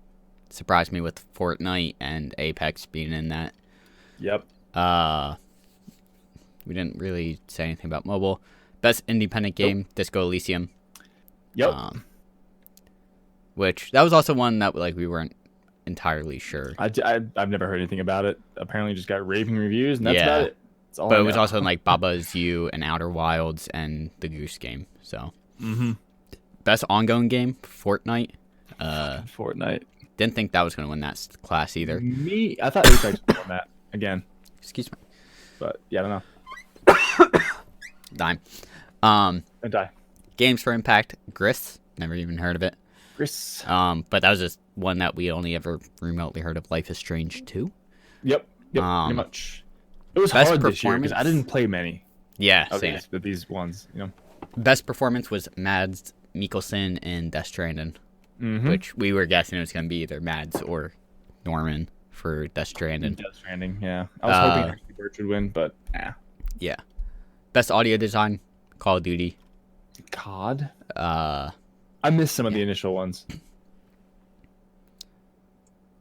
surprised me with Fortnite and Apex being in that. Yep. We didn't really say anything about mobile. Best independent game, Disco Elysium. Yep. Which that was also one that we weren't entirely sure. I've never heard anything about it. Apparently, just got raving reviews, and that's about it. That's all. But it was also in Baba Is You and Outer Wilds and the Goose Game. So. Mm-hmm. Best ongoing game, Fortnite. Fortnite. Didn't think that was going to win that class either. I thought Apex would win that again. Excuse me. But yeah, I don't know. Dime. Die. Games for Impact, Gris. Never even heard of it. Gris. But that was just one that we only ever remotely heard of, Life is Strange 2. Yep, pretty much. It was hard this year because I didn't play many. Yeah, of these ones, you know. Best performance was Mads Mikkelsen in Death Stranding, which we were guessing it was going to be either Mads or Norman for Death Stranding. Death Stranding, yeah. I was hoping actually Birch would win, but yeah. Best audio design, Call of Duty. COD? I missed some of the initial ones.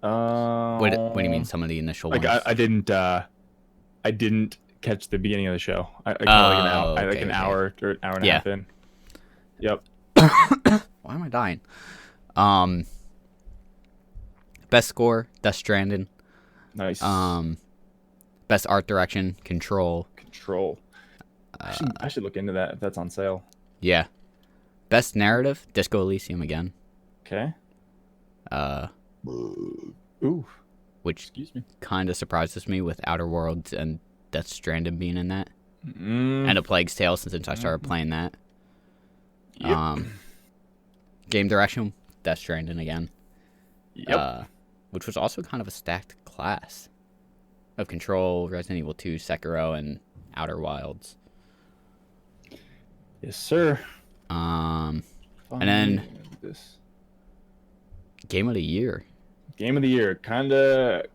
What do you mean some of the initial ones? I didn't catch the beginning of the show. I like an hour or an hour and a half in. Yep. Why am I dying? Best score, Death Stranding. Nice. Best art direction, Control. I should look into that if that's on sale. Yeah. Best narrative, Disco Elysium again. Okay. Ooh. Which kind of surprises me with Outer Worlds and Death Stranding being in that. And A Plague's Tale since I started playing that. Yep. Game direction, Death Stranding again. Yep. Which was also kind of a stacked class of Control, Resident Evil 2, Sekiro, and Outer Wilds. Yes, sir. And then Game of the Year. Game of the Year kind of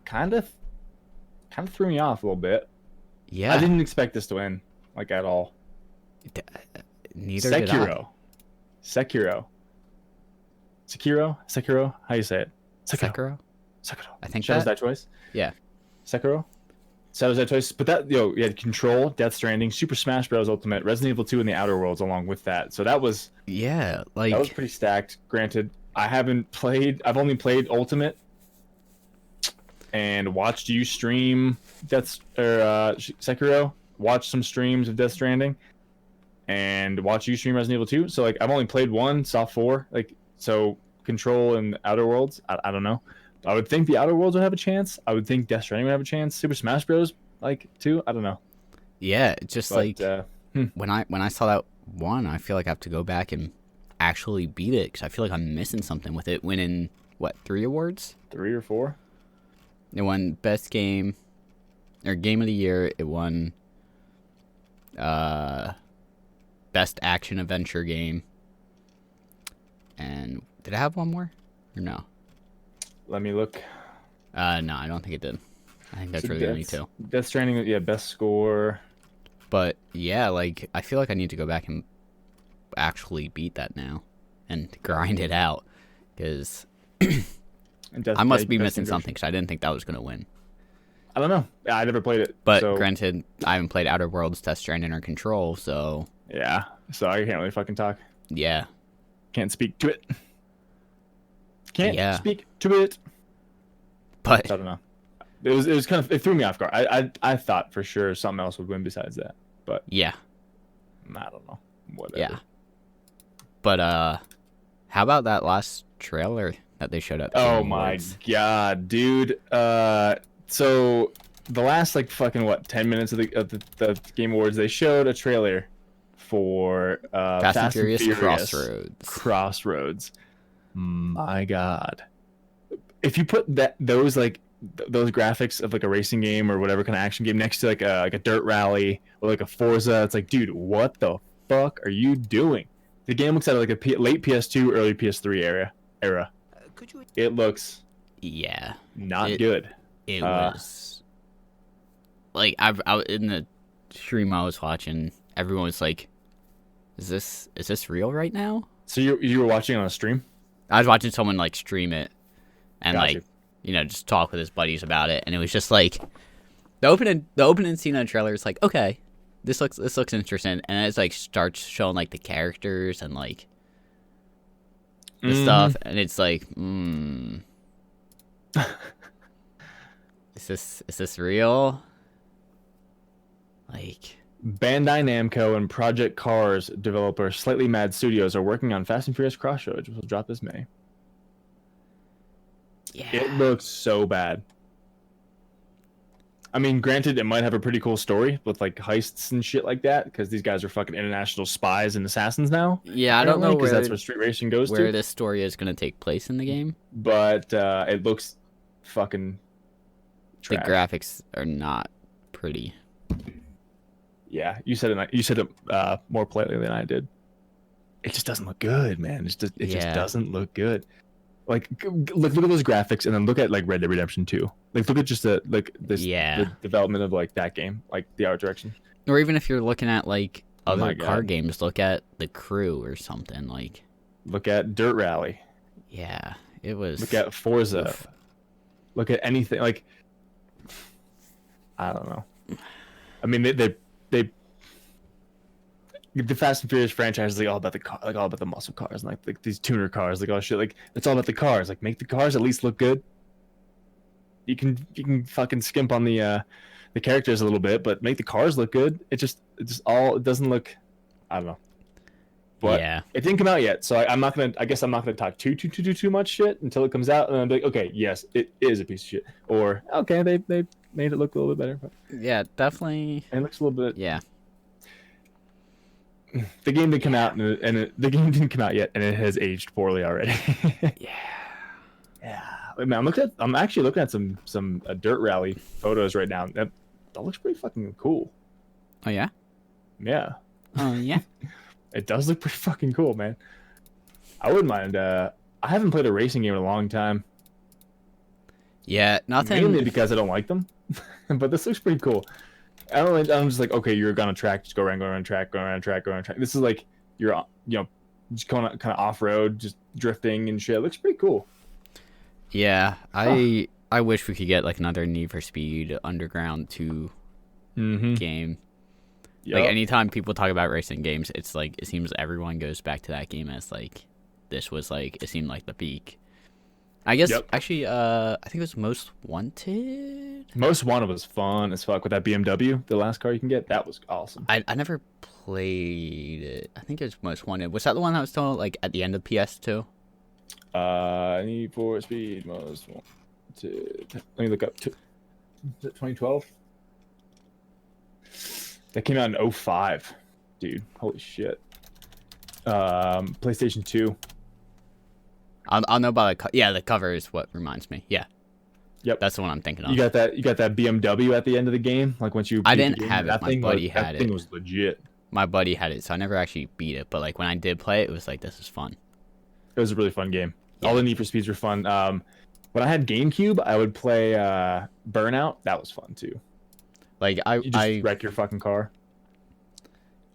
threw me off a little bit. Yeah. I didn't expect this to win like at all. Neither did I. Sekiro. How you say it? Sekiro. I think Shadow's that choice. Yeah. Sekiro. Shadow's that choice. But that you had Control, Death Stranding, Super Smash Bros. Ultimate, Resident Evil 2, and the Outer Worlds along with that. So that was that was pretty stacked. Granted, I've only played Ultimate and watched you stream Sekiro, watched some streams of Death Stranding, and watched you stream Resident Evil 2. So like I've only played one, saw 4. Like so Control and Outer Worlds, I don't know. I would think the Outer Worlds would have a chance. I would think Death Stranding would have a chance. Super Smash Bros. Like 2, I don't know. Yeah, just when I saw that one, I feel like I have to go back and actually beat it because I feel like I'm missing something with it. Winning 3 awards? 3 or 4. It won Best Game or Game of the Year. It won Best Action Adventure Game. And did I have one more or no? Let me look. No, I don't think it did. I think that's really only 2. Death Stranding, yeah, best score. But yeah, like I feel like I need to go back and actually beat that now and grind it out because I must be missing something because I didn't think that was gonna win. I don't know. I never played it. But granted, I haven't played Outer Worlds, Death Stranding, or Control, so yeah. So I can't really fucking talk. Yeah. Can't speak to it. Can't speak to it. But I don't know. It was kind of, it threw me off guard. I thought for sure something else would win besides that. But yeah. I don't know. Whatever. Yeah. But how about that last trailer that they showed at the Oh my god, dude. So the last like fucking 10 minutes of the Game Awards, they showed a trailer for Fast and Furious Crossroads. My god. If you put those graphics of like a racing game or whatever kind of action game next to like a dirt rally or like a Forza, it's like, dude, what the fuck are you doing? The game looks at like a late PS2, early PS3 era. It looks not good. It was like I in the stream I was watching, everyone was like, is this real right now? So you were watching on a stream? I was watching someone like stream it and just talk with his buddies about it, and it was just like the opening scene of the trailer is like, okay, this looks interesting, and it's like starts showing like the characters and like the stuff, and it's like, is this real? Like Bandai Namco and Project Cars developer Slightly Mad Studios are working on Fast and Furious Crossroads, which will drop this May. Yeah. It looks so bad. I mean, granted, it might have a pretty cool story with like heists and shit like that, because these guys are fucking international spies and assassins now. Yeah, I don't know because that's where Street Racing goes where to. this story is gonna take place in the game. But it looks fucking trash. The graphics are not pretty. Yeah, you said it more politely than I did. It just doesn't look good, man. It just doesn't look good. Like, look at those graphics, and then look at like Red Dead Redemption 2. Like, look at just the development of like that game, like the art direction. Or even if you're looking at like other car games, look at The Crew or something like. Look at Dirt Rally. Yeah, it was. Look at Forza. Oof. Look at anything like. I don't know. I mean, they the Fast and Furious franchise is like all about the car, like all about the muscle cars, and like these tuner cars, like all shit. Like it's all about the cars. Like make the cars at least look good. You can fucking skimp on the characters a little bit, but make the cars look good. It doesn't look. I don't know. But yeah, it didn't come out yet, so I'm not gonna. I guess I'm not gonna talk too much shit until it comes out, and I'm like, okay, yes, it is a piece of shit, or okay, they made it look a little bit better. But yeah, definitely. It looks a little bit. Yeah. The game didn't come out, the game didn't come out yet, and it has aged poorly already. Yeah. Man, I'm actually looking at some Dirt Rally photos right now. That looks pretty fucking cool. Oh yeah. Yeah. Oh yeah. It does look pretty fucking cool, man. I wouldn't mind. I haven't played a racing game in a long time. Yeah, nothing. Mainly because I don't like them, but this looks pretty cool. I'm just like, okay, you're on a track, just go around track. This is like you're, just going kind of off road, just drifting and shit. It looks pretty cool. Yeah, I wish we could get like another Need for Speed Underground 2 game. Yep. Like anytime people talk about racing games, it's like it seems everyone goes back to that game as like this was like it seemed like the peak. I guess actually, I think it was Most Wanted. Most Wanted was fun as fuck with that BMW, the last car you can get. That was awesome. I never played it. I think it was Most Wanted. Was that the one that was still like at the end of PS2? Need for Speed Most Wanted. Let me look up. Is it 2012? That came out in 2005, dude. Holy shit. PlayStation 2. I'll know about the cover is what reminds me. Yeah. Yep. That's the one I'm thinking of. You got that BMW at the end of the game? Like once you I didn't have it. My buddy had it. That thing was legit. My buddy had it, so I never actually beat it. But like when I did play it, it was like this is fun. It was a really fun game. Yeah. All the Need for Speeds were fun. When I had GameCube, I would play Burnout. That was fun too. Like you just wreck your fucking car.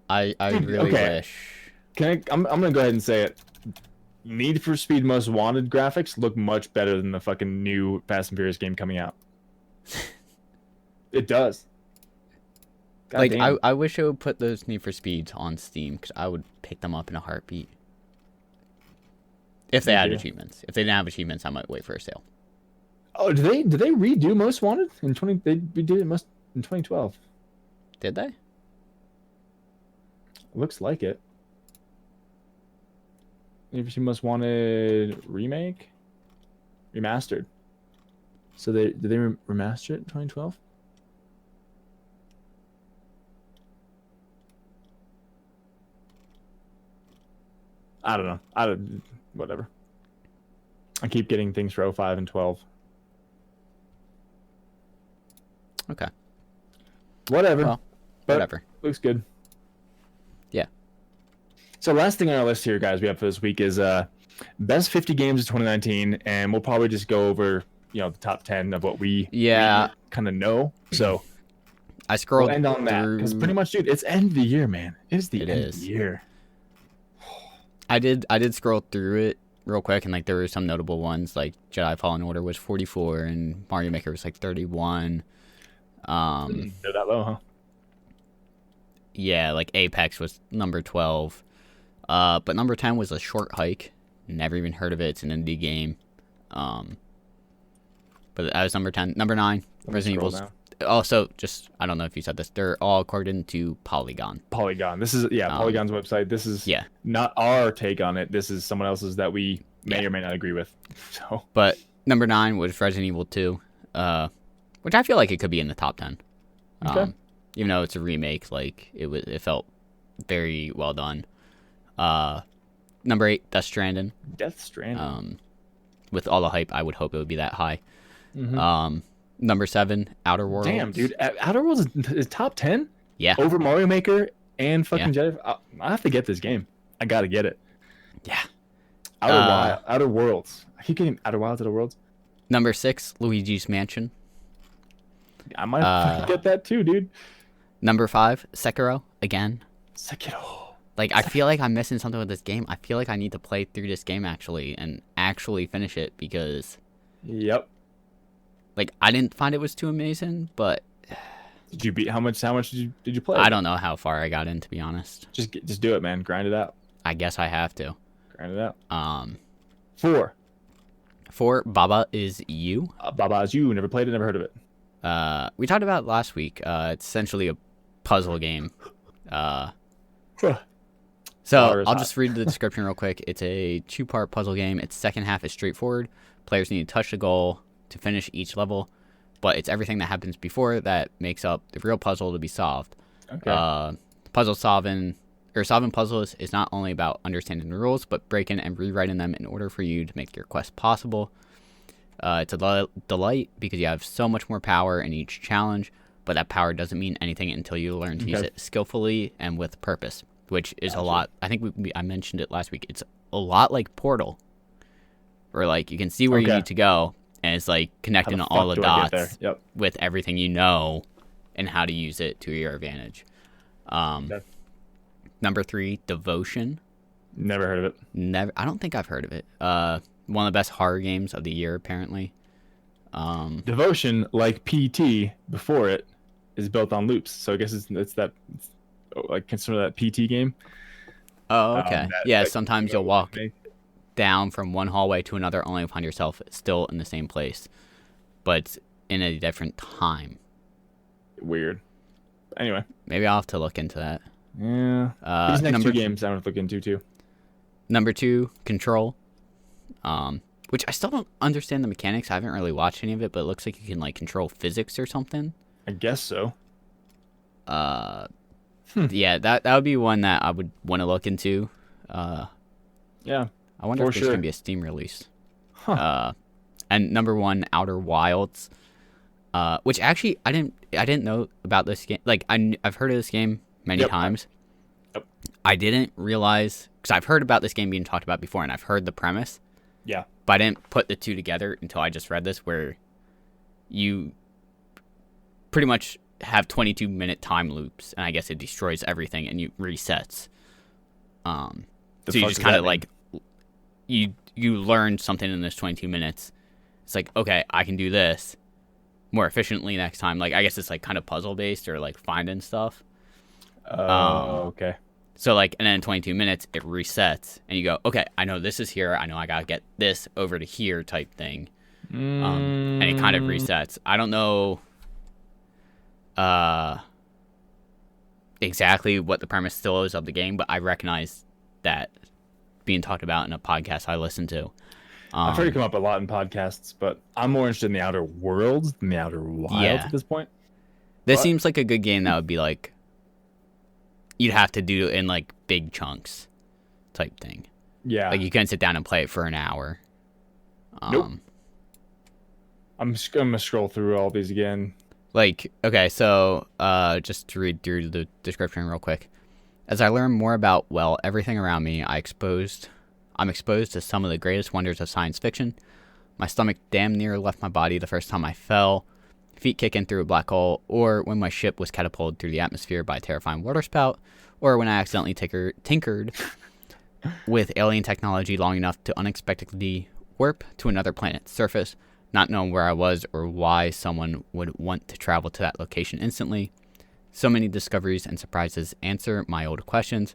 I really wish. I'm gonna go ahead and say it. Need for Speed Most Wanted graphics look much better than the fucking new Fast and Furious game coming out. It does. God like damn. I wish I would put those Need for Speeds on Steam because I would pick them up in a heartbeat. If they had achievements. If they didn't have achievements, I might wait for a sale. Oh, did they redo Most Wanted in 20? They redid it in 2012. Did they? Looks like it. Need for Speed Most Wanted remake, remastered. So did they remaster it in 2012? I don't know. Whatever. I keep getting things for 05 and 12. Okay. Whatever. Well, whatever. Looks good. Yeah. So last thing on our list here, guys, we have for this week is best 50 games of 2019, and we'll probably just go over, the top 10 of what we kind of know. So I scrolled. We'll end on that because pretty much, dude, it's end of the year, man. It is the end of the year. I did scroll through it real quick, and like there were some notable ones, like Jedi Fallen Order was 44, and Mario Maker was like 31. They're that low, huh? Yeah, like Apex was number 12. But number 10 was A Short Hike. Never even heard of it. It's an indie game. But that was number 10. Number 9, Resident Evil. Also, just, I don't know if you said this, they're all according to Polygon. Polygon. This is, Polygon's website. This is not our take on it. This is someone else's that we may or may not agree with. So. But number 9 was Resident Evil 2. which I feel like it could be in the top 10. Okay. Even though it's a remake, like it felt very well done. Number 8, Death Stranding. Death Stranding. With all the hype, I would hope it would be that high. Mm-hmm. Number 7, Outer Worlds. Damn, dude, Outer Worlds is top 10. Yeah. Over Mario Maker and fucking Jedi. I have to get this game. I gotta get it. Yeah. Outer Worlds. I keep getting Outer Worlds. Number 6, Luigi's Mansion. I might fucking get that too, dude. Number 5, Sekiro again. Sekiro. Like, I feel like I'm missing something with this game. I feel like I need to play through this game actually and actually finish it because. Yep. Like, I didn't find it was too amazing, but. Did you beat? How much did you play? I don't know how far I got in, to be honest. Just do it, man. Grind it out. I guess I have to. Grind it out. 4, Baba Is You. Baba Is You. Never played it. Never heard of it. We talked about it last week. It's essentially a puzzle game. So I'll just read the description real quick. It's a 2-part puzzle game. Its second half is straightforward. Players need to touch the goal to finish each level, but it's everything that happens before that makes up the real puzzle to be solved. Okay. Solving puzzles is not only about understanding the rules, but breaking and rewriting them in order for you to make your quest possible. It's a delight because you have so much more power in each challenge, but that power doesn't mean anything until you learn to use it skillfully and with purpose, which is a lot. I think I mentioned it last week. It's a lot like Portal, where like you can see where you need to go, and it's like connecting all the dots with everything you know and how to use it to your advantage. Number 3, Devotion. Never heard of it. I don't think I've heard of it. One of the best horror games of the year, apparently. Devotion, like PT before it, is built on loops. So I guess it's like consider that PT game. Oh, okay. Sometimes you'll walk down from one hallway to another, only to find yourself still in the same place, but in a different time. Weird. Anyway, maybe I'll have to look into that. Yeah. These next 2 games I'm gonna look into too. Number 2, Control. Which I still don't understand the mechanics. I haven't really watched any of it, but it looks like you can like control physics or something. I guess so. Yeah, that would be one that I would want to look into. Yeah. I wonder if there's gonna be a Steam release. And number 1, Outer Wilds. Which actually I didn't know about this game. Like I've heard of this game many times. Yep. I didn't realize, because I've heard about this game being talked about before, and I've heard the premise. Yeah. But I didn't put the 2 together until I just read this, where you pretty much have 22-minute time loops, and I guess it destroys everything and you resets. So you just kind of like you learn something in this 22 minutes. It's like, okay, I can do this more efficiently next time. Like I guess it's like kind of puzzle based or like finding stuff. Okay. So like, and then in 22 minutes it resets, and you go, okay, I know this is here. I know I gotta get this over to here type thing. And it kind of resets. I don't know exactly what the premise still is of the game, but I recognize that being talked about in a podcast I listen to. I've heard it come up a lot in podcasts, but I'm more interested in the Outer Worlds than the Outer Wilds at this point. This seems like a good game that would be like, you'd have to do in like big chunks type thing. Yeah. Like you couldn't sit down and play it for an hour. Nope. I'm just going to scroll through all these again. Like, okay, so just to read through the description real quick. As I learn more about, well, everything around me, I'm exposed to some of the greatest wonders of science fiction. My stomach damn near left my body the first time I fell, feet kicking through a black hole, or when my ship was catapulted through the atmosphere by a terrifying water spout, or when I accidentally tinkered with alien technology long enough to unexpectedly warp to another planet's surface, not knowing where I was or why someone would want to travel to that location instantly. So many discoveries and surprises answer my old questions,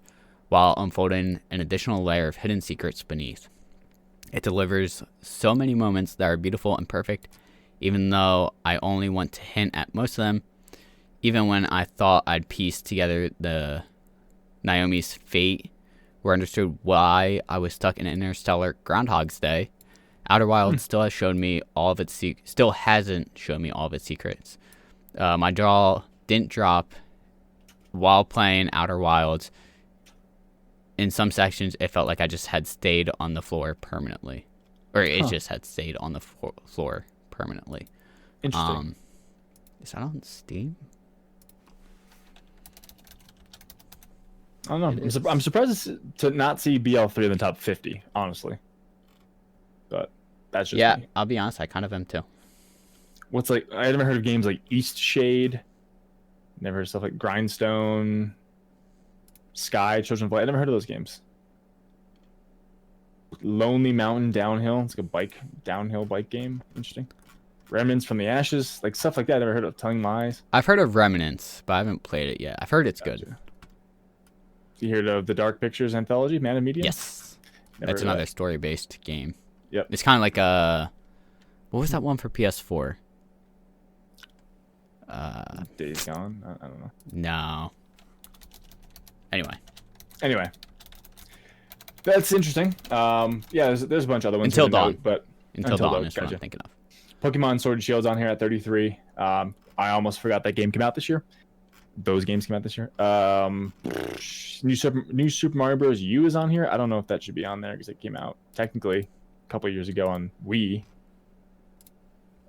while unfolding an additional layer of hidden secrets beneath. It delivers so many moments that are beautiful and perfect, even though I only want to hint at most of them. Even when I thought I'd pieced together the Naomi's fate, or understood why I was stuck in Interstellar Groundhog's Day, Outer Wilds still has shown me all of its still hasn't shown me all of its secrets. My jaw didn't drop while playing Outer Wilds. In some sections, it felt like I just had stayed on the floor permanently, or it just had stayed on the floor permanently. Interesting. Is that on Steam? I don't know. I'm surprised to not see BL3 in the top 50, honestly. But that's just me. I'll be honest, I kind of am too. What's like? I never heard of games like East Shade. Never heard of stuff like Grindstone, Sky, Children of Light. I never heard of those games. Lonely Mountain Downhill. It's like a downhill bike game. Interesting. Remnants from the Ashes, like stuff like that. I never heard of. Telling Lies. I've heard of Remnants, but I haven't played it yet. I've heard it's good. You heard of the Dark Pictures anthology, Man of Media? Yes. That's another story-based game. Yep. It's kind of like a... What was that one for PS4? Days Gone? I don't know. No. Anyway. That's interesting. Yeah, there's a bunch of other ones. Until Dawn. But Until Dawn is what I'm thinking of. Pokemon Sword and Shield's on here at 33. I almost forgot that game came out this year. Those games came out this year. New Super Mario Bros. U is on here. I don't know if that should be on there because it came out technically a couple of years ago on Wii.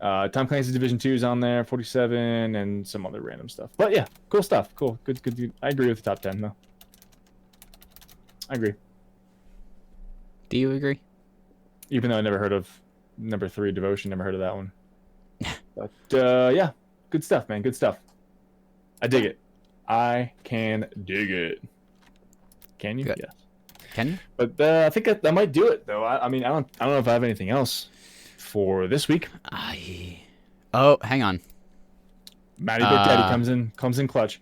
Tom Clancy's Division 2 is on there, 47, and some other random stuff. But yeah, cool stuff. Cool. Good. I agree with the top 10, though. I agree. Do you agree? Even though I never heard of number 3, Devotion. Never heard of that one. But yeah, good stuff, man. Good stuff. I dig it. I can dig it. Can you? Good. Yes. Can you? But I think that might do it, though. I mean, I don't know if I have anything else for this week. Oh, hang on. Matty Big Daddy comes in clutch.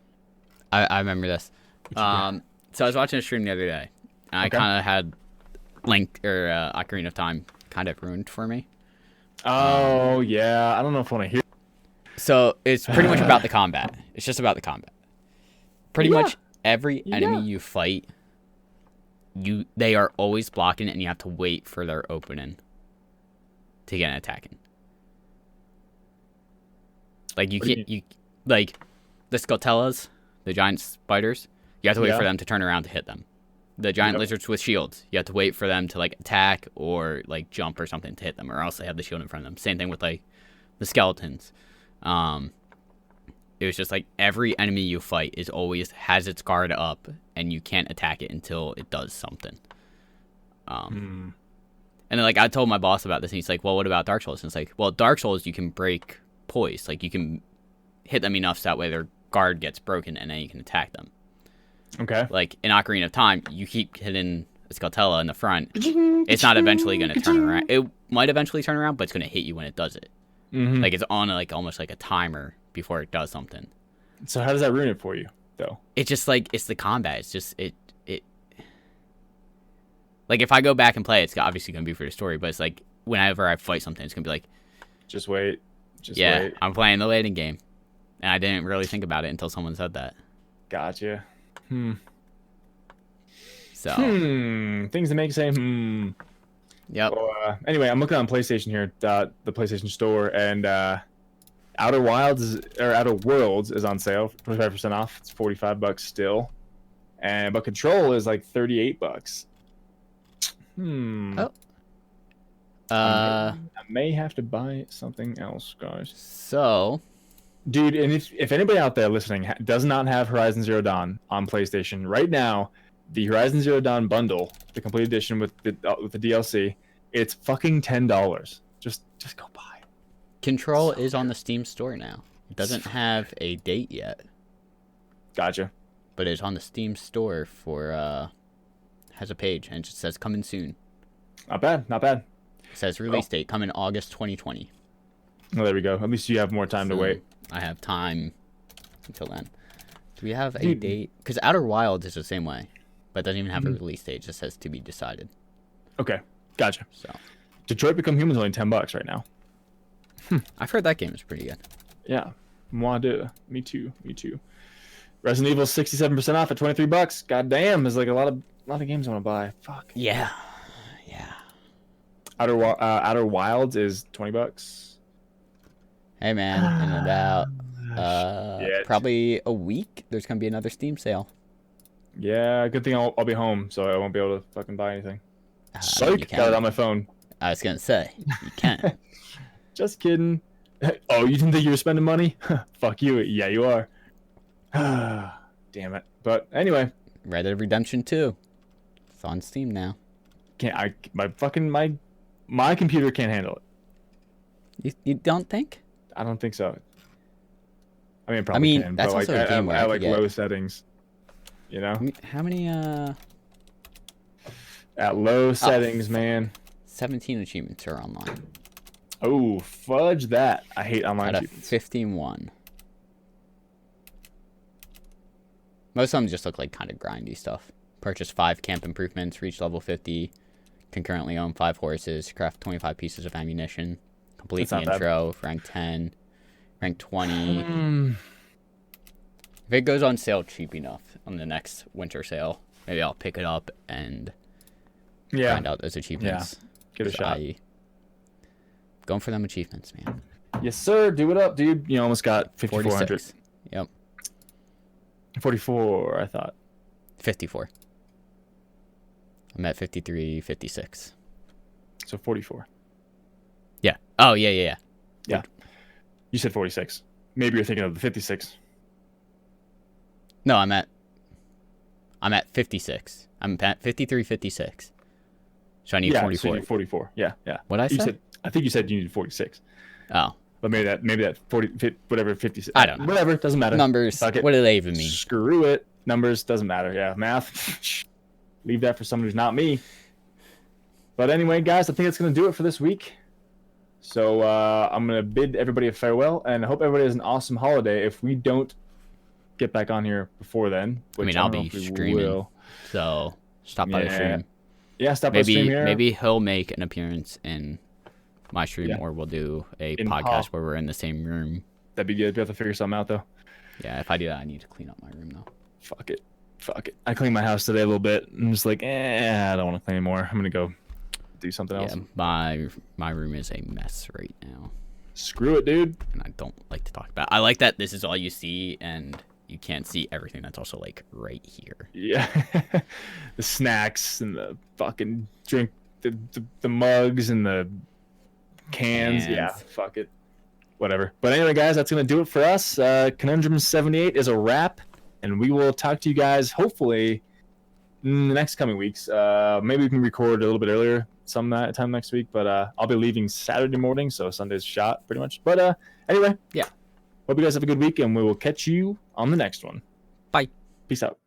I remember this. So I was watching a stream the other day, and I kind of had Ocarina of Time kind of ruined for me. Oh yeah, I don't know if I want to hear. So it's pretty much about the combat. It's just about the combat. Pretty much every enemy you fight, they are always blocking, and you have to wait for their opening to get an attack in. Like you like the Scotellas, the giant spiders. You have to wait for them to turn around to hit them. The giant lizards with shields, you have to wait for them to like attack or like jump or something to hit them, or else they have the shield in front of them. Same thing with like the skeletons. It was just like every enemy you fight is always has its guard up, and you can't attack it until it does something. And then like I told my boss about this, and he's like, "Well, what about Dark Souls?" And it's like, "Well, Dark Souls you can break poise, like you can hit them enough so that way their guard gets broken, and then you can attack them." Okay. Like in Ocarina of Time, you keep hitting a Scoutella in the front. It's not eventually going to turn around. It might eventually turn around, but it's going to hit you when it does it. Mm-hmm. Like it's on like almost like a timer before it does something. So how does that ruin it for you, though? It's just like it's the combat. It's just it. Like if I go back and play, it's obviously going to be for the story. But it's like whenever I fight something, it's going to be like, just wait. Wait. I'm playing the waiting game, and I didn't really think about it until someone said that. Gotcha. So. Things that make you say Yep. Well, anyway, I'm looking on PlayStation here, the PlayStation Store, and Outer Worlds is on sale, 25% off. It's $45 still, but Control is like $38. Oh. I may have to buy something else, guys. So. Dude, and if anybody out there listening does not have Horizon Zero Dawn on PlayStation right now, the Horizon Zero Dawn bundle, the complete edition with the DLC, it's fucking $10. Just go buy it. Control is on the Steam store now. It doesn't have a date yet. Gotcha. But it's on the Steam store for has a page and it just says coming soon. Not bad. It says release date coming August 2020. Well, there we go. At least you have more time to wait. I have time until then. Do we have a date? Because Outer Wilds is the same way, but it doesn't even have a release date. It just says to be decided. Okay, gotcha. So, Detroit Become Human is only $10 right now. I've heard that game is pretty good. Yeah, moi deux. Me too. Resident Evil 67% off at $23. God damn, there's like a lot of games I want to buy. Fuck. Yeah. Outer Wilds is $20. Hey man, in about probably a week, there's gonna be another Steam sale. Yeah, good thing I'll be home, so I won't be able to fucking buy anything. Psych, got it on my phone. I was gonna say you can. Just kidding. Oh, you didn't think you were spending money? Fuck you. Yeah, you are. Damn it. But anyway, Red Dead Redemption 2. It's on Steam now. My computer can't handle it. You don't think? I don't think so. I mean, it probably can, that's but also a game where I like low settings. You know? How many at low settings, man. 17 achievements are online. Oh, fudge that. I hate online achievements. 51. Most of them just look like kind of grindy stuff. Purchase 5 camp improvements, reach level 50, concurrently own 5 horses, craft 25 pieces of ammunition, complete the intro, rank 10, rank 20. If it goes on sale cheap enough on the next winter sale, maybe I'll pick it up and find out those achievements. Yeah. Give it a shot. Going for them achievements, man. Yes, sir. Do it up, dude. You almost got 5,400. Yep. 44, I thought. 54. I'm at 53, 56. So 44. Yeah. Oh, yeah. Yeah. You said 46. Maybe you're thinking of the 56. No, I'm at 56. I'm at 53, 56. So I need 44. So you need 44. Yeah. What I said? I think you said you needed 46. Oh. But maybe that 40, whatever, 56. I don't know. Whatever, doesn't matter. Numbers. What do they even mean? Screw it. Numbers doesn't matter. Yeah, math. Leave that for someone who's not me. But anyway, guys, I think that's going to do it for this week. So I'm going to bid everybody a farewell, and I hope everybody has an awesome holiday. If we don't get back on here before then, which I'll be streaming. So stop by the stream. Yeah, stop by the stream here. Maybe he'll make an appearance in my stream, or we'll do a podcast where we're in the same room. That'd be good. We have to figure something out, though. Yeah, if I do that, I need to clean up my room, though. Fuck it. I cleaned my house today a little bit. I'm just like, I don't want to clean anymore. I'm gonna go do something else. My room is a mess right now. Screw it, dude. And I don't like to talk about it. I like that this is all you see, and you can't see everything that's also like right here. Yeah. The snacks and the fucking drink, the mugs and the cans. Yeah, fuck it. Whatever. But anyway, guys, that's going to do it for us. Conundrum 78 is a wrap, and we will talk to you guys hopefully in the next coming weeks. Maybe we can record a little bit earlier some time next week, but I'll be leaving Saturday morning, so Sunday's shot pretty much. But anyway, hope you guys have a good week, and we will catch you on the next one. Bye. Peace out.